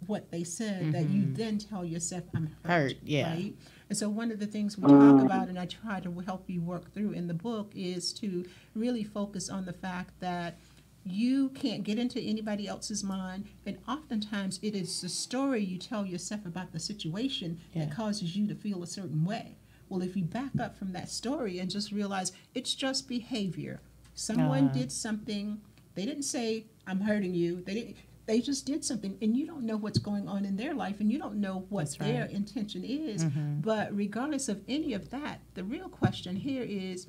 what they said that you then tell yourself, I'm hurt. Right? And so one of the things we talk about, and I try to help you work through in the book, is to really focus on the fact that you can't get into anybody else's mind, and oftentimes it is the story you tell yourself about the situation that causes you to feel a certain way. Well, if you back up from that story and just realize it's just behavior. Someone did something, they didn't say, I'm hurting you. They just did something, and you don't know what's going on in their life, and you don't know what their intention is. But regardless of any of that, the real question here is,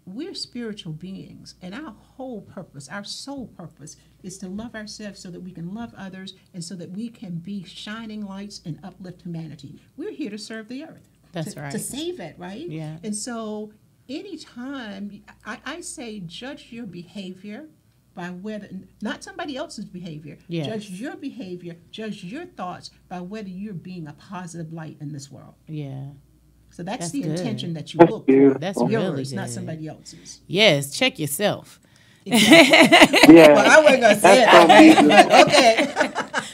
we're spiritual beings, and our whole purpose, our sole purpose, is to love ourselves so that we can love others and so that we can be shining lights and uplift humanity. We're here to serve the earth. To save it, right? Yeah. And so anytime, I say judge your behavior by whether, not somebody else's behavior. Yes. Judge your behavior, judge your thoughts by whether you're being a positive light in this world. Yeah. So that's the intention that you look for. That's yours, really good. Not somebody else's. Yes, check yourself. Exactly. Well, I wasn't gonna say it, but okay.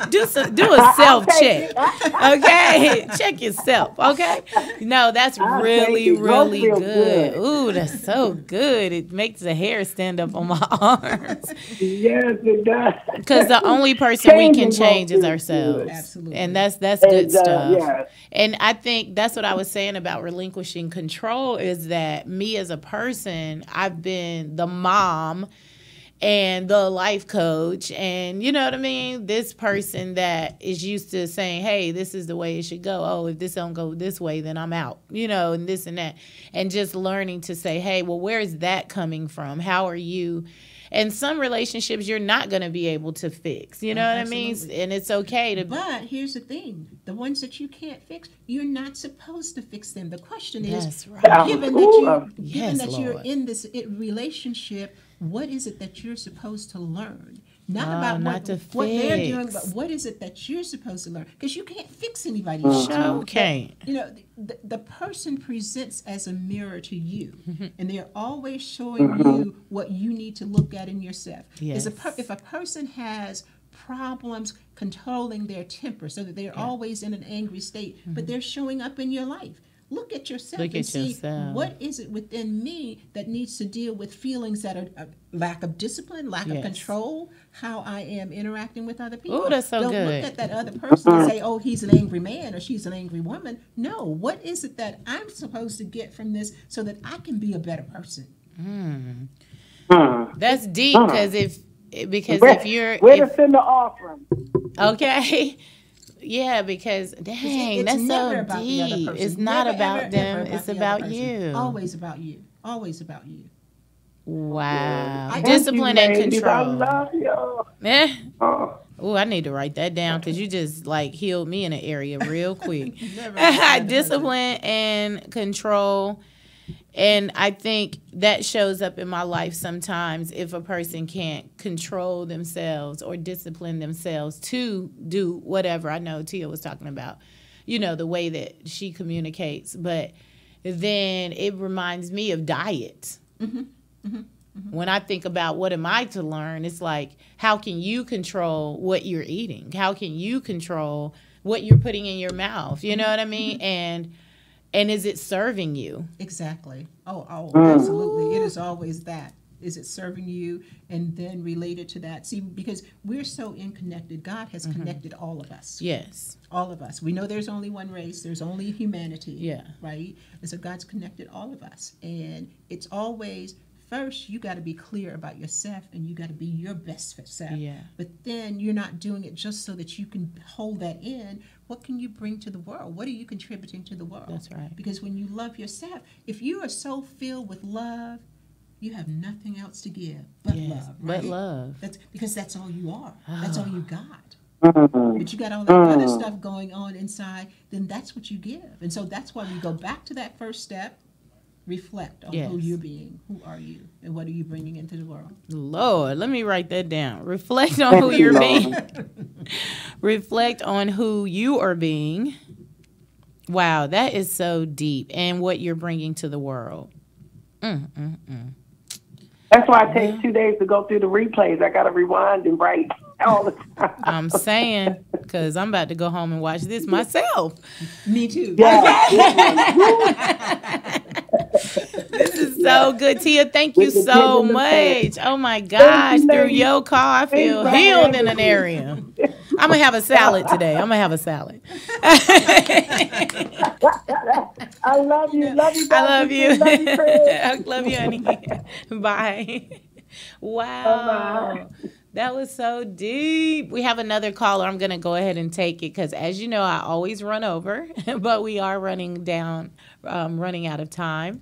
Do a self check. Okay, check yourself. Okay. No, that's really good. Ooh, that's so good. It makes the hair stand up on my arms. Yes, it does. Because the only person we can change is ourselves. Absolutely. And that's good stuff. Yes. And I think that's what I was saying about relinquishing control, is that me as a person, I've been the mom and the life coach, and you know what I mean, this person that is used to saying, hey, this is the way it should go. Oh, if this don't go this way, then I'm out, and this and that. And just learning to say, hey, well, where is that coming from? How are you? And some relationships you're not going to be able to fix. You know what I mean? And it's okay to. But here's the thing. The ones that you can't fix, you're not supposed to fix them. The question is, given that you're in this relationship, what is it that you're supposed to learn? Not about what they're doing, but what is it that you're supposed to learn? Because you can't fix anybody. Okay. The person presents as a mirror to you, and they're always showing you what you need to look at in yourself. Yes. If a person has problems controlling their temper so that they're always in an angry state, but they're showing up in your life, look at yourself and see what is it within me that needs to deal with feelings that are lack of discipline, lack of control, how I am interacting with other people. Oh, that's so Don't good. Look at that other person and say, oh, he's an angry man or she's an angry woman. No, what is it that I'm supposed to get from this so that I can be a better person? That's deep, because if you're to send the offering. Okay. Yeah, because dang, that's so deep. It's not about them. It's about you. Always about you. Always about you. Wow. Discipline and control. I love you. Oh, I need to write that down, because you just healed me in an area real quick. Discipline and control. And I think that shows up in my life sometimes if a person can't control themselves or discipline themselves to do whatever. I know Tia was talking about, the way that she communicates. But then it reminds me of diet. When I think about what am I to learn, it's like, how can you control what you're eating? How can you control what you're putting in your mouth? You know what I mean? And is it serving you? Exactly. Oh, absolutely. It is always that. Is it serving you? And then related to that, see, because we're so interconnected, God has connected all of us. Yes. All of us. We know there's only one race. There's only humanity. Yeah. Right? And so God's connected all of us. And it's always first you got to be clear about yourself, and you got to be your best self. Yeah. But then you're not doing it just so that you can hold that in. What can you bring to the world? What are you contributing to the world? That's right. Because when you love yourself, if you are so filled with love, you have nothing else to give but love. Right? But love. That's because that's all you are. That's all you got. Mm-hmm. But you got all that other stuff going on inside, then that's what you give. And so that's why we go back to that first step, reflect on who you're being, who are you, and what are you bringing into the world. Lord, let me write that down. Reflect on who you're being. Reflect on who you are being. Wow, that is so deep. And what you're bringing to the world. That's why it takes 2 days to go through the replays. I got to rewind and write all the time. I'm saying, because I'm about to go home and watch this myself. Me too. Yeah. This is so good, Tia. Thank you so much. Oh my gosh, through your car, I feel healed in an area. I'm gonna have a salad today. I'm gonna have a salad. I love you. Love you. I love you. Love you, Chris. I love you, honey. Bye. Wow. Bye-bye. That was so deep. We have another caller. I'm going to go ahead and take it because, as you know, I always run over, but we are running out of time.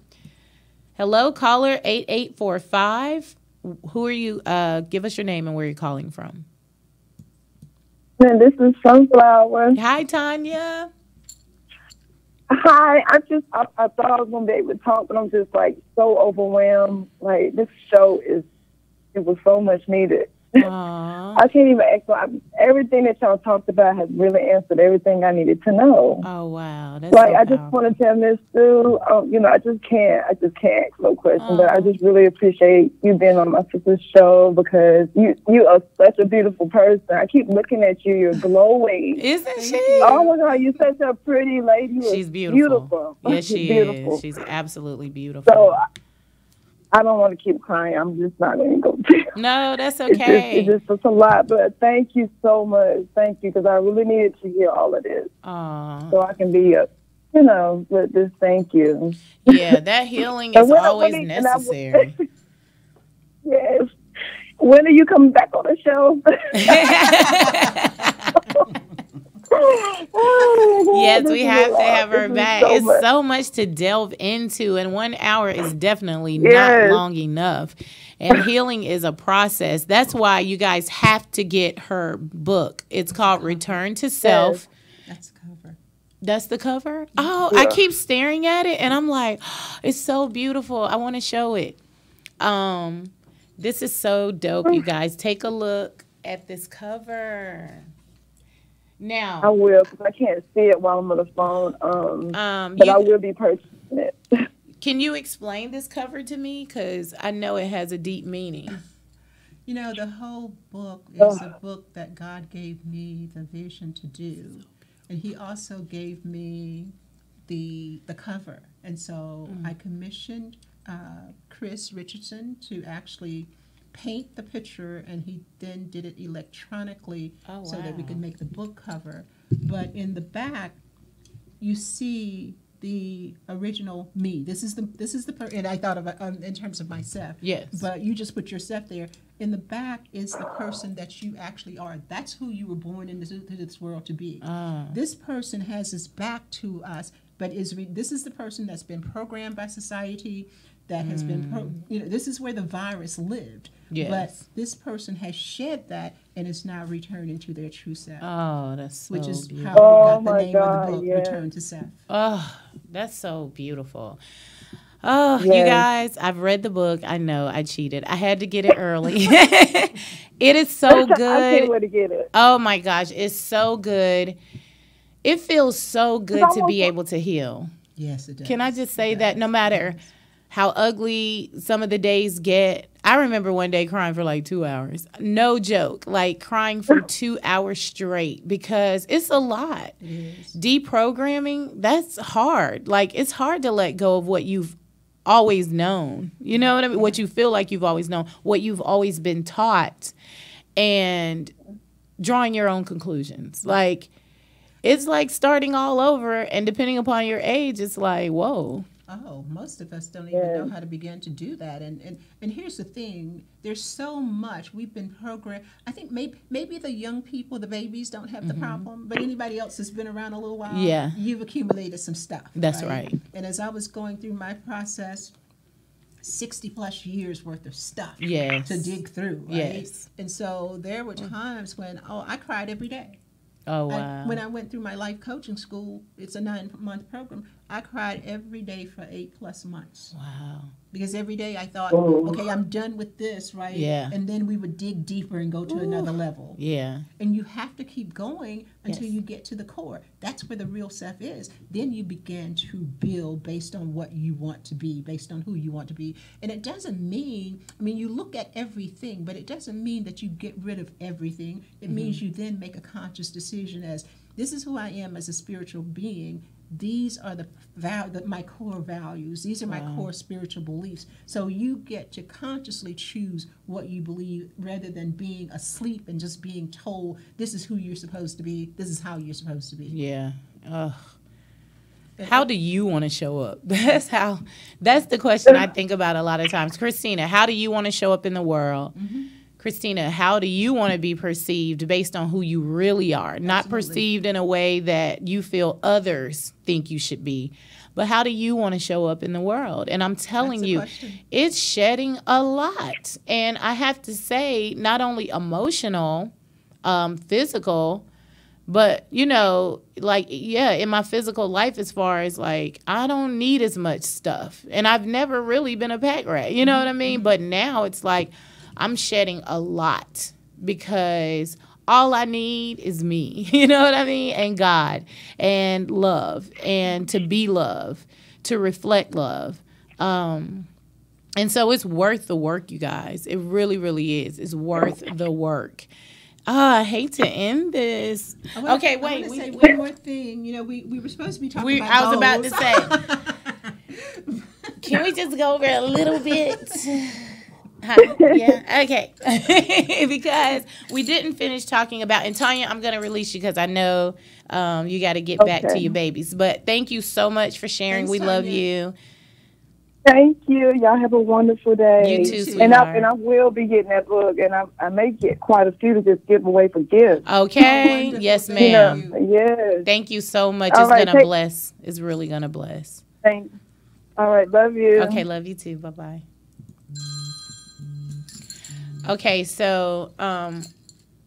Hello, caller 8845. Who are you? Give us your name and where you're calling from. And this is Sunflower. Hi, Tanya. Hi, I thought I was gonna be able to talk, but I'm just like so overwhelmed. Like this show it was so much needed. Aww. I can't even explain. Everything that y'all talked about has really answered everything I needed to know. Oh wow, that's like so I just powerful. want to tell Miss Sue, I just can't ask no question. But I just really appreciate you being on my sister's show because you are such a beautiful person. I keep looking at you. You're glowing. Isn't she? Oh my God, you're such a pretty lady. She's beautiful. Yes, she is. She's absolutely beautiful. So I don't want to keep crying. I'm just not going to go. No, that's okay. It's a lot. But thank you so much. Thank you, because I really needed to hear all of this. Aww. So I can be with this. Thank you. Yeah, that healing is always necessary. Yes. When are you coming back on the show? Yes, we have to have her back. It's so much to delve into, and 1 hour is definitely not long enough. And healing is a process. That's why you guys have to get her book. It's called Return to Self. That's the cover. That's the cover? Oh, yeah. I keep staring at it, and I'm like, oh, it's so beautiful. I want to show it. This is so dope, you guys. Take a look at this cover. Now, I will, because I can't see it while I'm on the phone. But I will be purchasing it. Can you explain this cover to me? Because I know it has a deep meaning. The whole book is a book that God gave me the vision to do. And he also gave me the cover. And so I commissioned Chris Richardson to actually paint the picture, and he then did it electronically so that we could make the book cover. But in the back, you see the original me. This is the and I thought of it in terms of myself. Yes. But you just put yourself there. In the back is the person that you actually are. That's who you were born into this world to be. This person has his back to us, but this is the person that's been programmed by society, that has been, this is where the virus lived. Yes. But this person has shed that and is now returning to their true self. Oh, that's so which is beautiful. how we got the name of the book, Return to Self. Oh, that's so beautiful. Oh, you guys, I've read the book. I know I cheated. I had to get it early. It is so good. I can't wait to get it. Oh, my gosh. It's so good. It feels so good to be able to heal. Yes, it does. Can I just say that no matter how ugly some of the days get, I remember one day crying for like 2 hours. No joke. Like crying for 2 hours straight because it's a lot. It is. Deprogramming, that's hard. Like it's hard to let go of what you've always known. You know what I mean? What you feel like you've always known, what you've always been taught, and drawing your own conclusions. Like it's like starting all over, and depending upon your age, it's like, whoa. Oh, most of us don't even know how to begin to do that. And here's the thing: there's so much we've been programmed. I think maybe the young people, the babies, don't have the problem, but anybody else that's been around a little while, you've accumulated some stuff. That's right. And as I was going through my process, 60 plus years worth of stuff Yes. to dig through, right? Yes. And so there were times when, I cried every day. Oh, wow. When I went through my life coaching school, it's a 9-month program, I cried every day for 8+ months. Wow. Because every day I thought, okay, I'm done with this, right? Yeah. And then we would dig deeper and go to another level. Yeah. And you have to keep going until you get to the core. That's where the real self is. Then you begin to build based on what you want to be, based on who you want to be. And it doesn't mean, you look at everything, but it doesn't mean that you get rid of everything. It means you then make a conscious decision as, this is who I am as a spiritual being. These are my core values. These are my core spiritual beliefs. So you get to consciously choose what you believe rather than being asleep and just being told this is who you're supposed to be. This is how you're supposed to be. Yeah. How do you want to show up? That's the question I think about a lot of times. Christina, how do you want to show up in the world? Christina, how do you want to be perceived based on who you really are? Not perceived in a way that you feel others think you should be, but how do you want to show up in the world? And I'm telling you, it's shedding a lot. And I have to say, not only emotional, physical, but, in my physical life, as far as I don't need as much stuff. And I've never really been a pack rat, you know what I mean? But now it's I'm shedding a lot because all I need is me, you know what I mean? And God and love and to be love, to reflect love. And so it's worth the work, you guys. It really, really is. It's worth the work. I hate to end this. I want to say one more thing. We were supposed to be talking about I was about to say, can we just go over a little bit? Yeah, okay. Because we didn't finish talking about, and Tanya, I'm going to release you because I know you got to get back to your babies. But thank you so much for sharing. Thanks, we Tanya. love you. Thank you. Y'all have a wonderful day. You too, sweetheart. And I will be getting that book, and I may get quite a few to just give away for gifts. Okay. Yes, ma'am. Yes. Thank you so much. All It's right, going to bless. It's really going to bless. Thanks. All right. Love you. Okay. Love you too. Bye-bye. Okay, so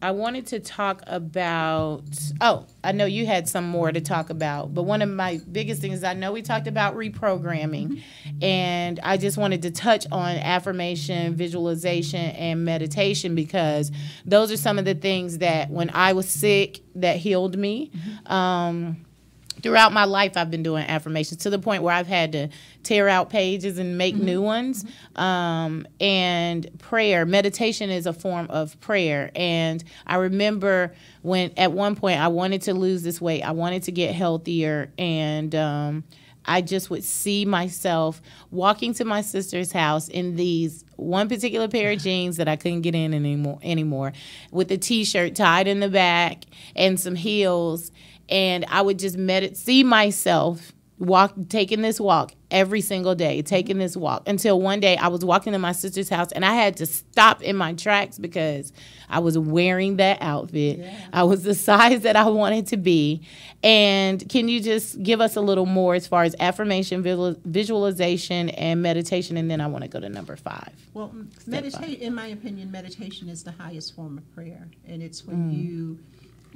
I wanted to talk about, I know you had some more to talk about, but one of my biggest things, I know we talked about reprogramming, and I just wanted to touch on affirmation, visualization, and meditation, because those are some of the things that when I was sick that healed me. Throughout my life, I've been doing affirmations to the point where I've had to tear out pages and make new ones. And prayer, meditation is a form of prayer. And I remember when at one point I wanted to lose this weight. I wanted to get healthier. And I just would see myself walking to my sister's house in these one particular pair of jeans that I couldn't get in anymore with a T-shirt tied in the back and some heels. And I would just see myself taking this walk every single day, taking this walk until one day I was walking to my sister's house and I had to stop in my tracks because I was wearing that outfit. Yeah. I was the size that I wanted to be. And can you just give us a little more as far as affirmation, visualization, and meditation? And then I want to go to number 5. Well, in my opinion, meditation is the highest form of prayer. And it's when you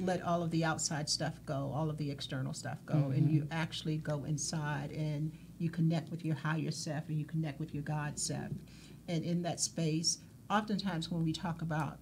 let all of the outside stuff go, all of the external stuff go, and you actually go inside and you connect with your higher self and you connect with your God self. And in that space, oftentimes when we talk about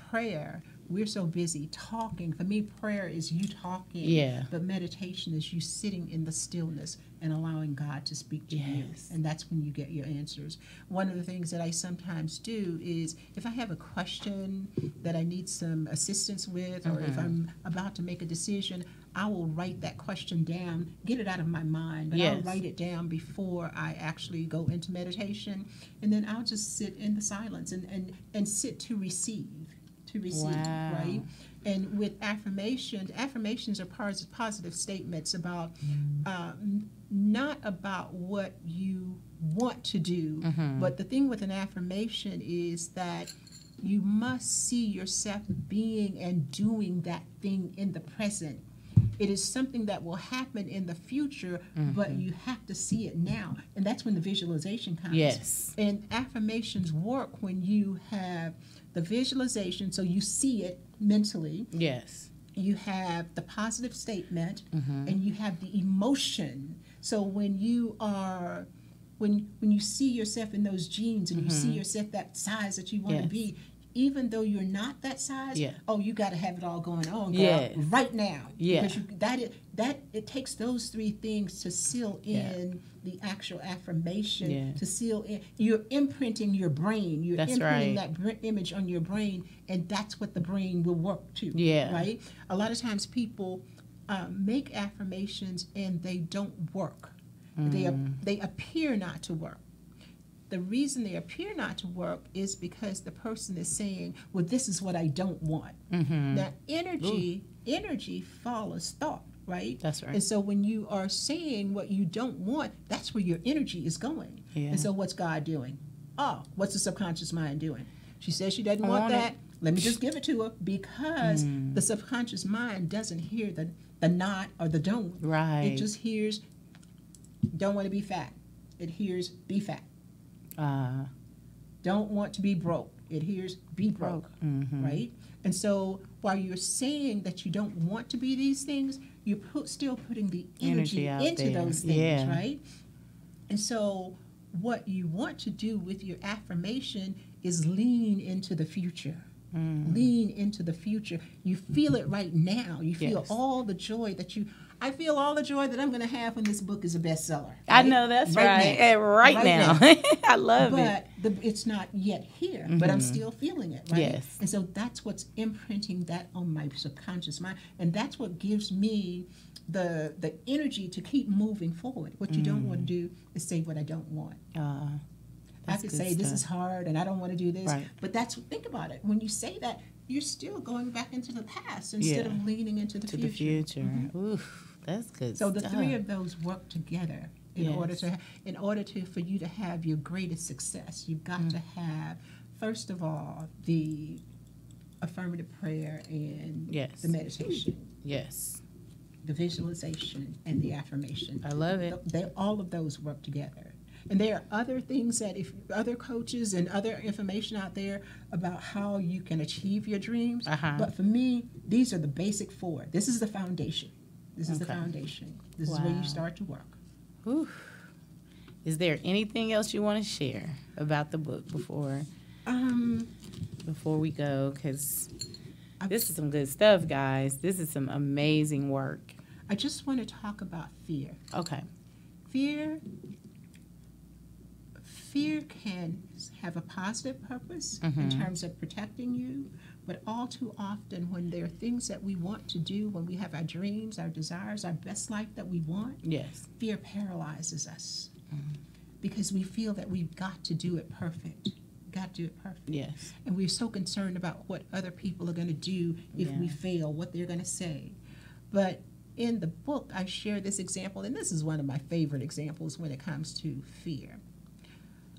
prayer, we're so busy talking. For me, prayer is you talking, but meditation is you sitting in the stillness and allowing God to speak to you. And that's when you get your answers. One of the things that I sometimes do is if I have a question that I need some assistance with, or if I'm about to make a decision, I will write that question down, get it out of my mind, but I'll write it down before I actually go into meditation. And then I'll just sit in the silence and sit to receive. Right? And with affirmations are positive statements about not about what you want to do, but the thing with an affirmation is that you must see yourself being and doing that thing in the present. It is something that will happen in the future, but you have to see it now. And that's when the visualization comes. Yes. And affirmations work when you have the visualization, so you see it mentally. Yes. You have the positive statement, and you have the emotion. So when you are, when you see yourself in those jeans and you see yourself that size that you want to be, even though you're not that size, oh, you got to have it all going on, girl, right now. Because it takes those three things to seal in the actual affirmation, to seal in. You're imprinting your brain. You're imprinting that image on your brain, and that's what the brain will work to. Right? A lot of times people make affirmations and they don't work. They appear not to work. The reason they appear not to work is because the person is saying, well, this is what I don't want. Now, energy follows thought, right? That's right. And so when you are saying what you don't want, that's where your energy is going. And so what's God doing? Oh, what's the subconscious mind doing? She says she doesn't want that. Let me just give it to her, because the subconscious mind doesn't hear the not or the don't. Right. It just hears, don't want to be fat. It hears, be fat. Don't want to be broke. It hears, be broke, right? And so while you're saying that you don't want to be these things, you're still putting the energy into those things, right? And so what you want to do with your affirmation is lean into the future. Lean into the future. You feel it right now. You feel all the joy that I feel all the joy that I'm going to have when this book is a bestseller. Right? I know that's right. Right now. I love it. But it's not yet here, but I'm still feeling it, right? Yes. And so that's what's imprinting that on my subconscious mind. And that's what gives me the energy to keep moving forward. What you don't want to do is say what I don't want. I could say this is hard and I don't want to do this. Right. But think about it. When you say that, you're still going back into the past instead of leaning into the future. Oof. That's good. So the three of those work together in order for you to have your greatest success. You've got to have, first of all, the affirmative prayer and the meditation. Yes. The visualization and the affirmation. I love it. All of those work together. And there are other things that other coaches and other information out there about how you can achieve your dreams. But for me, these are the basic four. This is the foundation. This is the foundation. This is where you start to work. Whew. Is there anything else you want to share about the book before we go? Because this is some good stuff, guys. This is some amazing work. I just want to talk about fear. Okay. Fear can have a positive purpose in terms of protecting you, but all too often when there are things that we want to do, when we have our dreams, our desires, our best life that we want, fear paralyzes us because we feel that we've got to do it perfect. Got to do it perfect. Yes. And we're so concerned about what other people are going to do if we fail, what they're going to say. But in the book, I share this example, and this is one of my favorite examples when it comes to fear.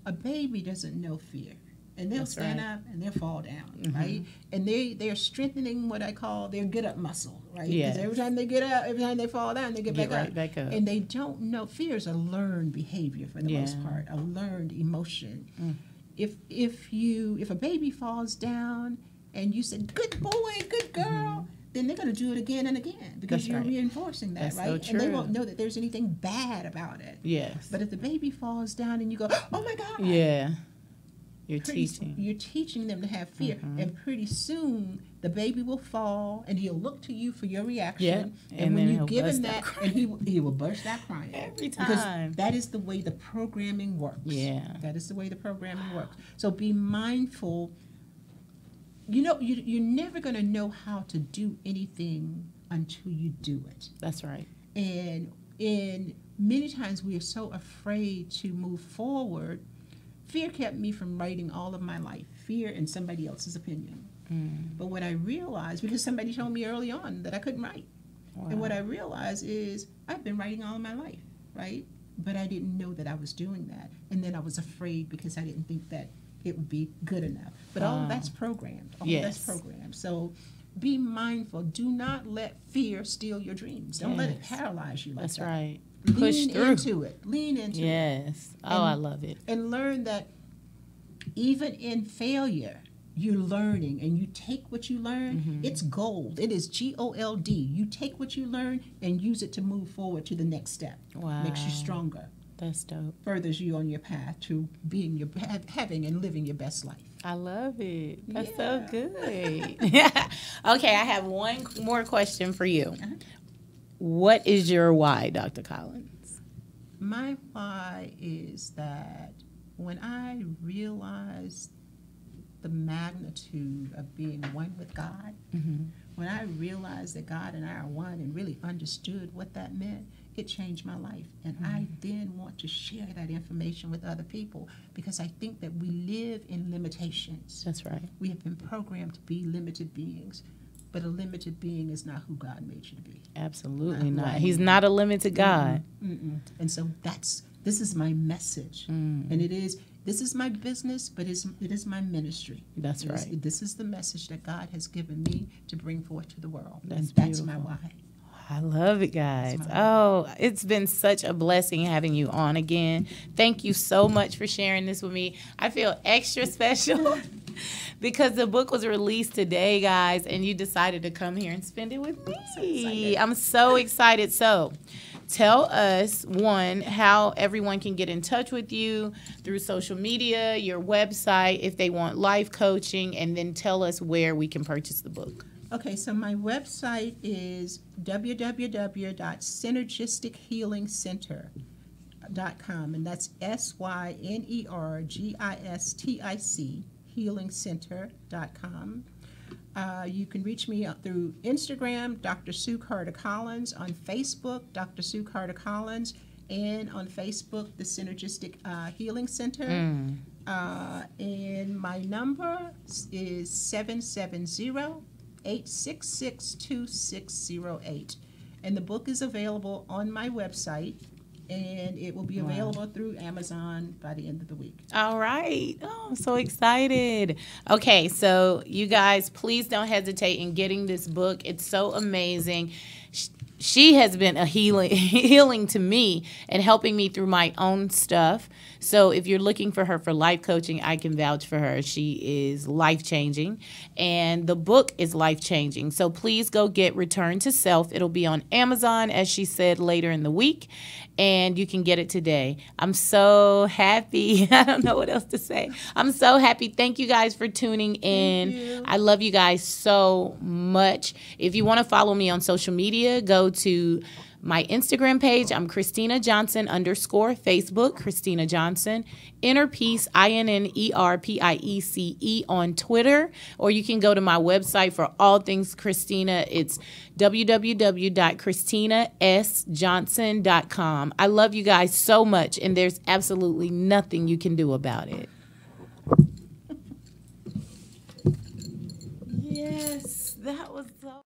A baby doesn't know fear, and they'll stand up and they'll fall down, right? And they're strengthening what I call their get-up muscle, right? Because every time they get up, every time they fall down, they get back up. And they don't know. Fear is a learned behavior for the most part, a learned emotion. If a baby falls down and you said, good boy, good girl, then they're going to do it again and again because you're reinforcing that, That's right? So true. And they won't know that there's anything bad about it. Yes. But if the baby falls down and you go, oh my God. Yeah. You're teaching them to have fear. And pretty soon the baby will fall and he'll look to you for your reaction. And when you give him that, and he will burst out crying. Every time. Because that is the way the programming works. Yeah. That is the way the programming works. So be mindful. You know, you're never going to know how to do anything until you do it. That's right. And many times we are so afraid to move forward. Fear kept me from writing all of my life. Fear and somebody else's opinion. But what I realized, because somebody told me early on that I couldn't write. And what I realized is I've been writing all of my life. right? But I didn't know that I was doing that. And then I was afraid because I didn't think that it would be good enough. But all of that's programmed. All of that's programmed. So be mindful. Do not let fear steal your dreams. Don't let it paralyze you like That's that. right. Lean Push through. into it. Lean into it. Yes. Oh, I love it. And learn that even in failure, you're learning, and you take what you learn. It's gold. It is GOLD. You take what you learn and use it to move forward to the next step. Wow. Makes you stronger. That's dope. Furthers you on your path to being your having and living your best life. I love it. That's so good. Okay, I have one more question for you. What is your why, Dr. Collins? My why is that when I realized the magnitude of being one with God, when I realized that God and I are one and really understood what that meant, it changed my life. And I then want to share that information with other people because I think that we live in limitations. That's right. We have been programmed to be limited beings, but a limited being is not who God made you to be. Absolutely not. He's not a limited God. And so this is my message. And this is my business, but it is my ministry. That's right. This is the message that God has given me to bring forth to the world. That's my why. I love it, guys. Oh, it's been such a blessing having you on again. Thank you so much for sharing this with me. I feel extra special because the book was released today, guys, and you decided to come here and spend it with me. I'm so excited. So tell us, one, how everyone can get in touch with you through social media, your website, if they want life coaching, and then tell us where we can purchase the book. Okay, so my website is www.synergistichealingcenter.com, and that's SYNERGISTIC healingcenter.com. You can reach me through Instagram, Dr. Sue Carter Collins, on Facebook, Dr. Sue Carter Collins, and on Facebook, the Synergistic Healing Center. And my number is 770-866-2608. And the book is available on my website, and it will be available through Amazon by the end of the week. All right. Oh, I'm so excited. Okay, so you guys, please don't hesitate in getting this book. It's so amazing. She has been a healing to me and helping me through my own stuff. So if you're looking for her for life coaching, I can vouch for her. She is life-changing, and the book is life-changing. So please go get Return to Self. It'll be on Amazon, as she said, later in the week, and you can get it today. I'm so happy. I don't know what else to say. I'm so happy. Thank you guys for tuning in. I love you guys so much. If you want to follow me on social media, go to my Instagram page. I'm Christina Johnson _ Facebook, Christina Johnson. Inner Peace, INNERPIECE on Twitter. Or you can go to my website for all things Christina. It's www.christinasjohnson.com. I love you guys so much, and there's absolutely nothing you can do about it. Yes, that was so...